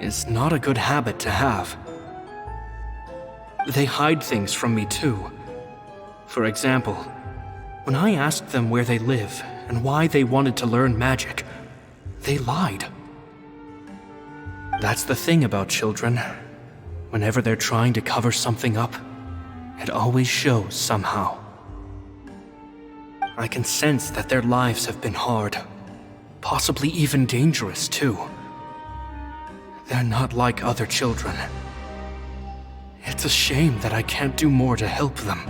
is not a good habit to have. They hide things from me too. For example, when I asked them where they live and why they wanted to learn magic, they lied. That's the thing about children. Whenever they're trying to cover something up, it always shows somehow. I can sense that their lives have been hard, possibly even dangerous too. They're not like other children. It's a shame that I can't do more to help them.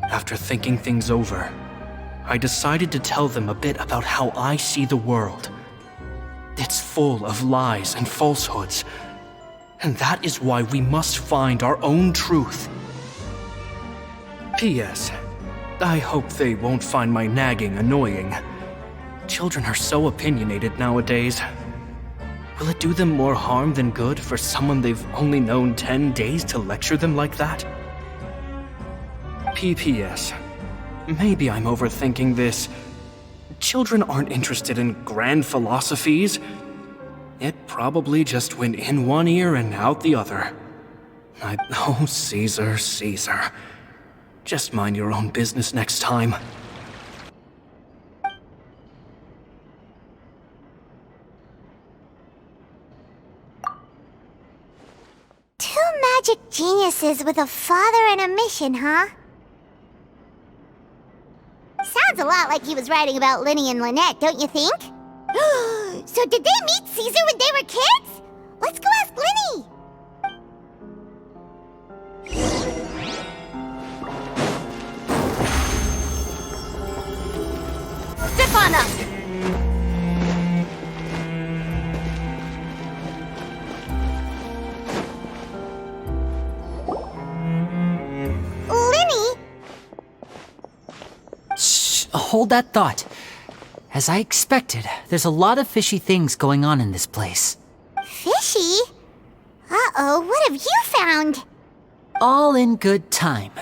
After thinking things over, I decided to tell them a bit about how I see the world. It's full of lies and falsehoods, and that is why we must find our own truth. P.S. I hope they won't find my nagging annoying. Children are so opinionated nowadays. Will it do them more harm than good for someone they've only known 10 days to lecture them like that? P.P.S. Maybe I'm overthinking this. Children aren't interested in grand philosophies. It probably just went in one ear and out the other. Oh, Caesar, Caesar. Just mind your own business next time. Two magic geniuses with a father and a mission, huh? Sounds a lot like he was writing about Lyney and Lynette, don't you think? So did they meet Caesar when they were kids? Let's go ask Lyney! Step on up! Lyney! Shh, hold that thought. As I expected, there's a lot of fishy things going on in this place. Fishy? Uh-oh, what have you found? All in good time.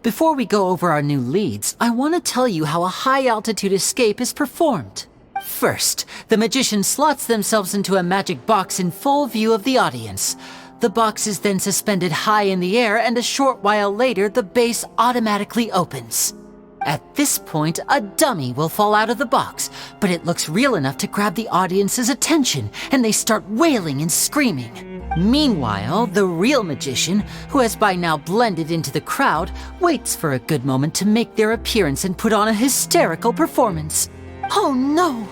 Before we go over our new leads, I want to tell you how a high-altitude escape is performed. First, the magician slots themselves into a magic box in full view of the audience. The box is then suspended high in the air, and a short while later, the base automatically opens. At this point, a dummy will fall out of the box, but it looks real enough to grab the audience's attention, and they start wailing and screaming. Meanwhile, the real magician, who has by now blended into the crowd, waits for a good moment to make their appearance and put on a hysterical performance. Oh no!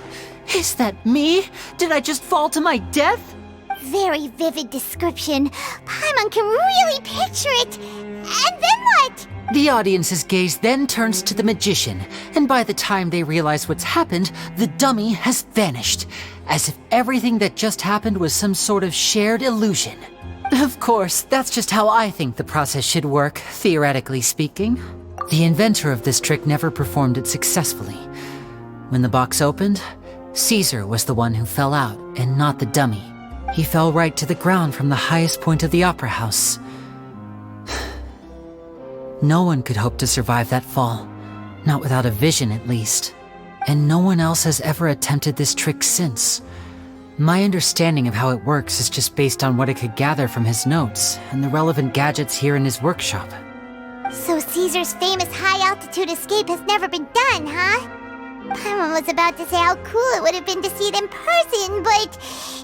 Is that me? Did I just fall to my death? Very vivid description. Paimon can really picture it. And then what? The audience's gaze then turns to the magician, and by the time they realize what's happened, the dummy has vanished, as if everything that just happened was some sort of shared illusion. Of course, that's just how I think the process should work, theoretically speaking. The inventor of this trick never performed it successfully. When the box opened, Caesar was the one who fell out, and not the dummy. He fell right to the ground from the highest point of the opera house. No one could hope to survive that fall, not without a vision at least. And no one else has ever attempted this trick since. My understanding of how it works is just based on what I could gather from his notes and the relevant gadgets here in his workshop. So Caesar's famous high-altitude escape has never been done, huh? Paimon was about to say how cool it would have been to see it in person, but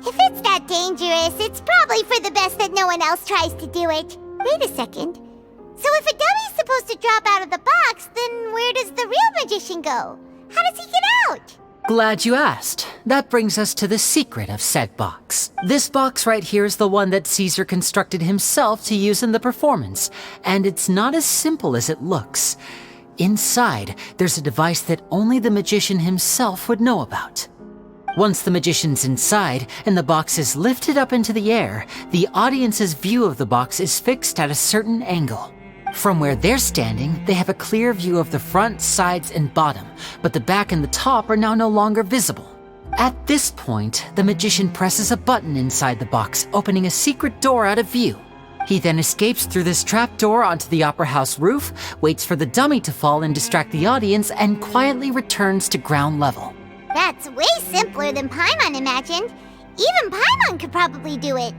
if it's that dangerous, it's probably for the best that no one else tries to do it. Wait a second. So if a dummy's supposed to drop out of the box, then where does the real magician go? How does he get out? Glad you asked. That brings us to the secret of said box. This box right here is the one that Caesar constructed himself to use in the performance, and it's not as simple as it looks. Inside, there's a device that only the magician himself would know about. Once the magician's inside and the box is lifted up into the air, the audience's view of the box is fixed at a certain angle. From where they're standing, they have a clear view of the front, sides, and bottom, but the back and the top are now no longer visible. At this point, the magician presses a button inside the box, opening a secret door out of view. He then escapes through this trap door onto the opera house roof, waits for the dummy to fall and distract the audience, and quietly returns to ground level. That's way simpler than Paimon imagined. Even Paimon could probably do it.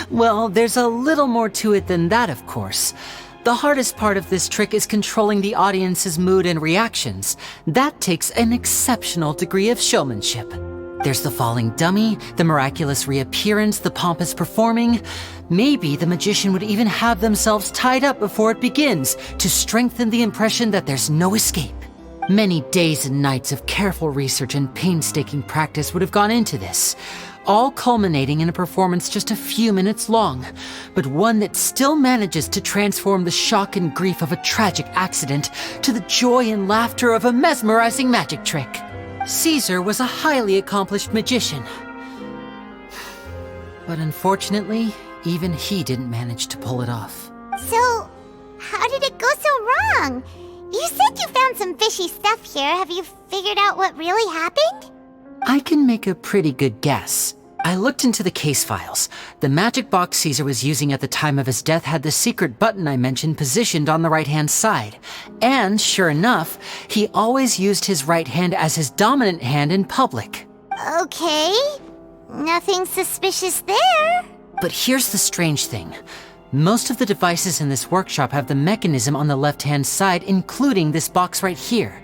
Well, there's a little more to it than that, of course. The hardest part of this trick is controlling the audience's mood and reactions. That takes an exceptional degree of showmanship. There's the falling dummy, the miraculous reappearance, the pompous performing. Maybe the magician would even have themselves tied up before it begins to strengthen the impression that there's no escape. Many days and nights of careful research and painstaking practice would have gone into this, all culminating in a performance just a few minutes long, but one that still manages to transform the shock and grief of a tragic accident to the joy and laughter of a mesmerizing magic trick. Caesar was a highly accomplished magician, but unfortunately, even he didn't manage to pull it off. So, how did it go so wrong? You said you found some fishy stuff here. Have you figured out what really happened? I can make a pretty good guess. I looked into the case files. The magic box Caesar was using at the time of his death had the secret button I mentioned positioned on the right-hand side. And sure enough, he always used his right hand as his dominant hand in public. Okay. Nothing suspicious there. But here's the strange thing. Most of the devices in this workshop have the mechanism on the left-hand side, including this box right here,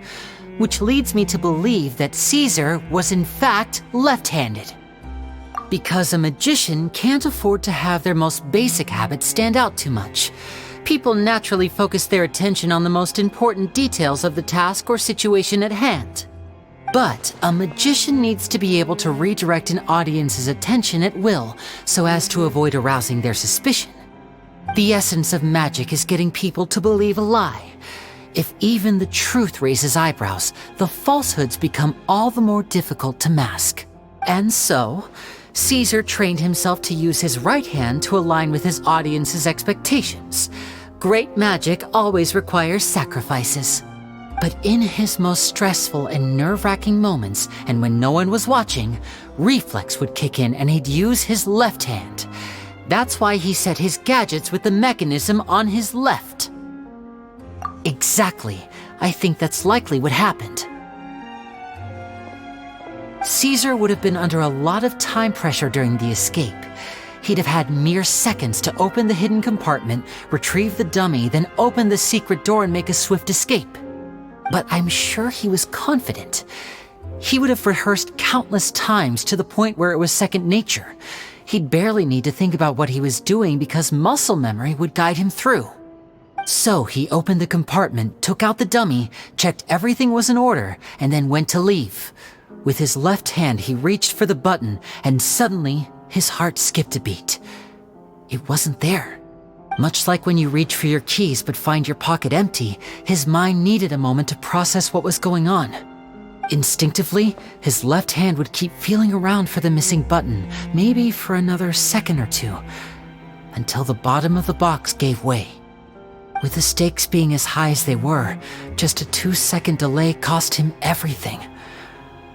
which leads me to believe that Caesar was in fact left-handed. Because a magician can't afford to have their most basic habits stand out too much. People naturally focus their attention on the most important details of the task or situation at hand. But a magician needs to be able to redirect an audience's attention at will so as to avoid arousing their suspicion. The essence of magic is getting people to believe a lie. If even the truth raises eyebrows, the falsehoods become all the more difficult to mask. And so, Caesar trained himself to use his right hand to align with his audience's expectations. Great magic always requires sacrifices. But in his most stressful and nerve-wracking moments, and when no one was watching, reflex would kick in and he'd use his left hand. That's why he set his gadgets with the mechanism on his left. Exactly. I think that's likely what happened. Caesar would have been under a lot of time pressure during the escape. He'd have had mere seconds to open the hidden compartment, retrieve the dummy, then open the secret door and make a swift escape. But I'm sure he was confident. He would have rehearsed countless times to the point where it was second nature. He'd barely need to think about what he was doing because muscle memory would guide him through. So he opened the compartment, took out the dummy, checked everything was in order, and then went to leave. With his left hand, he reached for the button, and suddenly, his heart skipped a beat. It wasn't there. Much like when you reach for your keys but find your pocket empty, his mind needed a moment to process what was going on. Instinctively, his left hand would keep feeling around for the missing button, maybe for another second or two, until the bottom of the box gave way. With the stakes being as high as they were, just a 2-second delay cost him everything.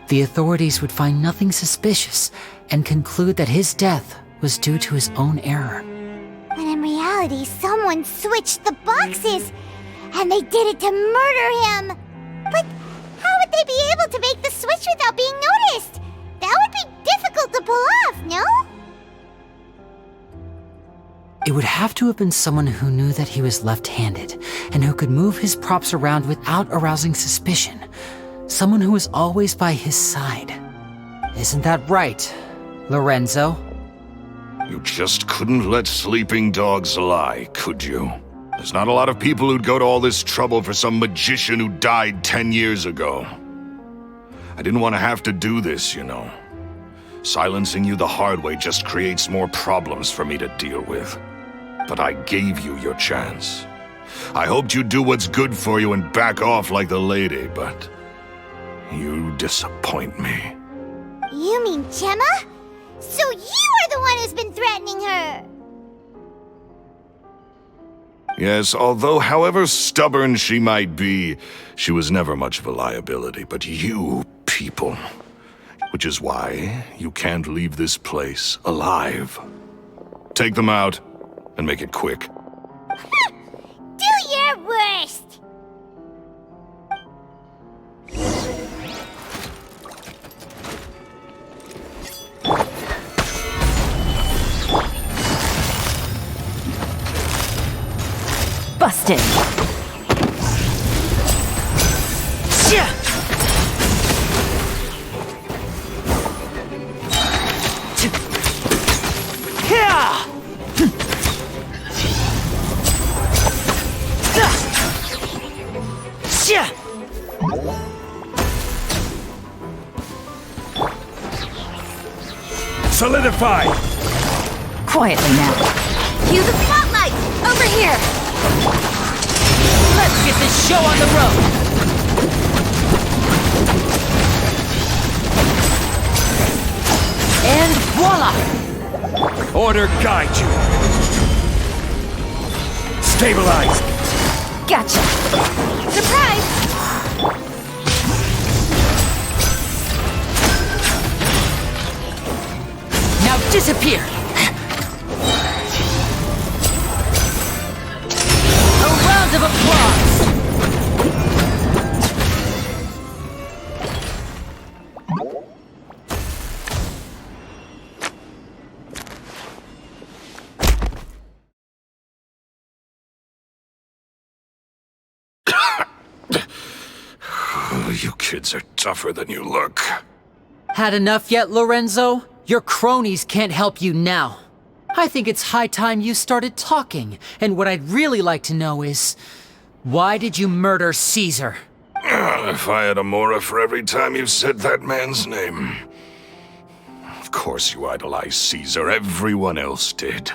The authorities would find nothing suspicious and conclude that his death was due to his own error. When in reality, someone switched the boxes, and they did it to murder him. But how would they be able to make the switch without being noticed? That would be difficult to pull off, no? It would have to have been someone who knew that he was left-handed and who could move his props around without arousing suspicion. Someone who was always by his side. Isn't that right, Lorenzo? You just couldn't let sleeping dogs lie, could you? There's not a lot of people who'd go to all this trouble for some magician who died 10 years ago. I didn't want to have to do this, you know. Silencing you the hard way just creates more problems for me to deal with. But I gave you your chance. I hoped you'd do what's good for you and back off like the lady, but you disappoint me. You mean Gemma? So you are the one who's been threatening her! Yes, although however stubborn she might be, she was never much of a liability. But you people, which is why you can't leave this place alive. Take them out, and make it quick. Do your worst! Busted. Solidify! Quietly now. Cue the spotlight! Over here! Let's get this show on the road! And voila! Order guide you. Stabilize. Gotcha. Surprise! Now disappear! A round of applause! You kids are tougher than you look. Had enough yet, Lorenzo? Your cronies can't help you now. I think it's high time you started talking, and what I'd really like to know is, why did you murder Caesar? If I had a mora for every time you said that man's name. Of course you idolized Caesar, everyone else did.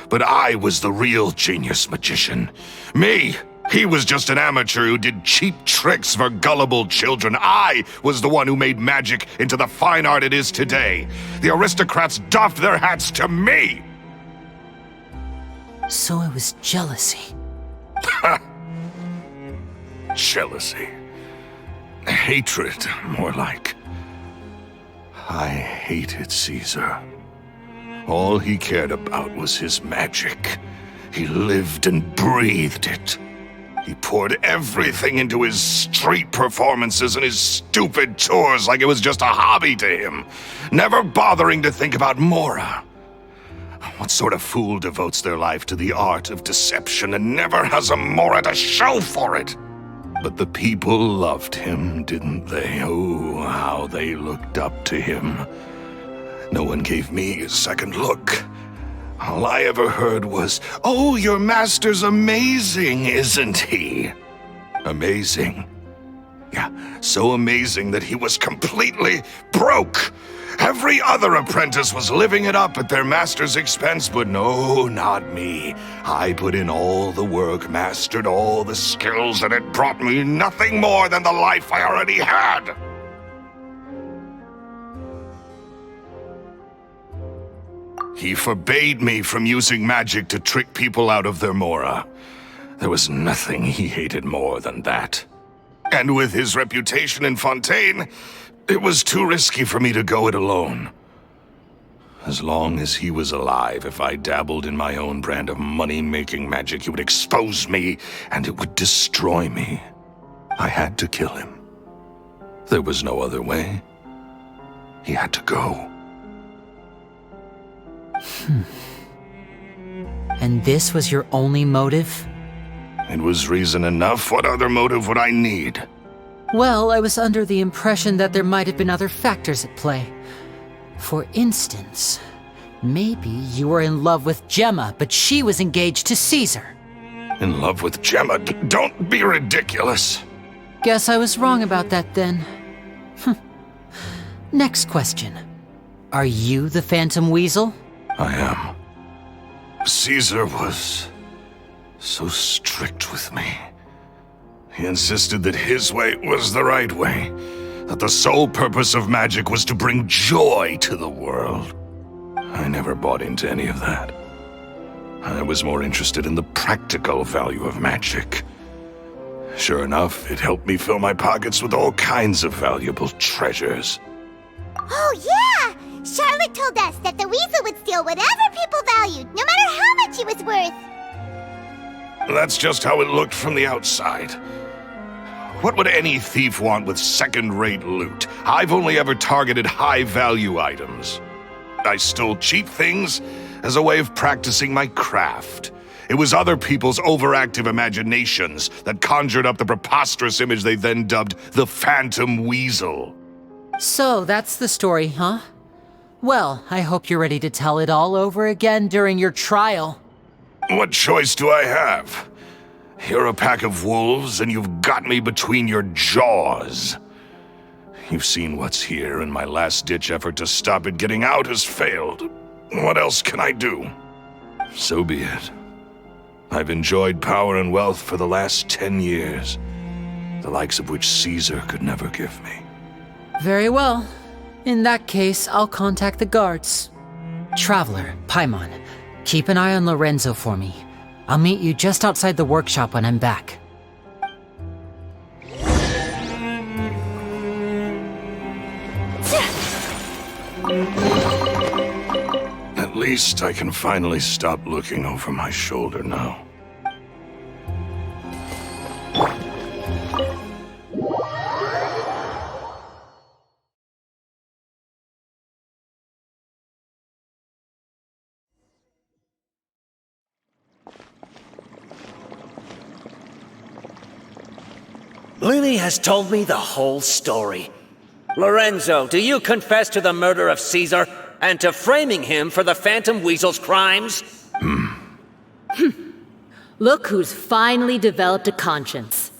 But I was the real genius magician. Me! He was just an amateur who did cheap tricks for gullible children. I was the one who made magic into the fine art it is today. The aristocrats doffed their hats to me! So it was jealousy. Jealousy. Hatred, more like. I hated Caesar. All he cared about was his magic. He lived and breathed it. He poured everything into his street performances and his stupid tours like it was just a hobby to him, never bothering to think about Mora. What sort of fool devotes their life to the art of deception and never has a Mora to show for it? But the people loved him, didn't they? Oh, how they looked up to him. No one gave me a second look. All I ever heard was, "Oh, your master's amazing, isn't he?" Amazing. Yeah, so amazing that he was completely broke. Every other apprentice was living it up at their master's expense, but no, not me. I put in all the work, mastered all the skills, and it brought me nothing more than the life I already had. He forbade me from using magic to trick people out of their mora. There was nothing he hated more than that. And with his reputation in Fontaine, it was too risky for me to go it alone. As long as he was alive, if I dabbled in my own brand of money-making magic, he would expose me, and it would destroy me. I had to kill him. There was no other way. He had to go. And this was your only motive? It was reason enough. What other motive would I need? Well, I was under the impression that there might have been other factors at play. For instance, maybe you were in love with Gemma, but she was engaged to Caesar. In love with Gemma? Don't be ridiculous. Guess I was wrong about that then. Next question. Are you the Phantom Weasel? I am. Caesar was so strict with me. He insisted that his way was the right way, that the sole purpose of magic was to bring joy to the world. I never bought into any of that. I was more interested in the practical value of magic. Sure enough, it helped me fill my pockets with all kinds of valuable treasures. Oh, yeah! Charlotte told us that the weasel would steal whatever people valued, no matter how much it was worth. That's just how it looked from the outside. What would any thief want with second-rate loot? I've only ever targeted high-value items. I stole cheap things as a way of practicing my craft. It was other people's overactive imaginations that conjured up the preposterous image they then dubbed the Phantom Weasel. So that's the story, huh? Well, I hope you're ready to tell it all over again during your trial. What choice do I have? You're a pack of wolves, and you've got me between your jaws. You've seen what's here, and my last-ditch effort to stop it getting out has failed. What else can I do? So be it. I've enjoyed power and wealth for the last 10 years, the likes of which Caesar could never give me. Very well. In that case, I'll contact the guards. Traveler, Paimon, keep an eye on Lorenzo for me. I'll meet you just outside the workshop when I'm back. At least I can finally stop looking over my shoulder now. Lyney has told me the whole story. Lorenzo, do you confess to the murder of Caesar and to framing him for the Phantom Weasel's crimes? Look who's finally developed a conscience.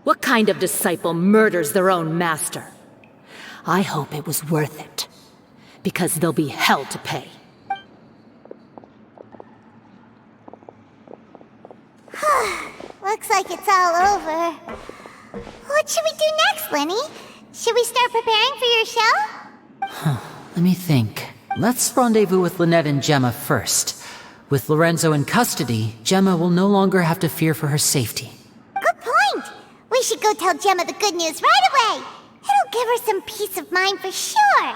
What kind of disciple murders their own master? I hope it was worth it, because there'll be hell to pay. Looks like it's all over. What should we do next, Lyney? Should we start preparing for your show? Let me think. Let's rendezvous with Lynette and Gemma first. With Lorenzo in custody, Gemma will no longer have to fear for her safety. Good point. We should go tell Gemma the good news right away. It'll give her some peace of mind for sure.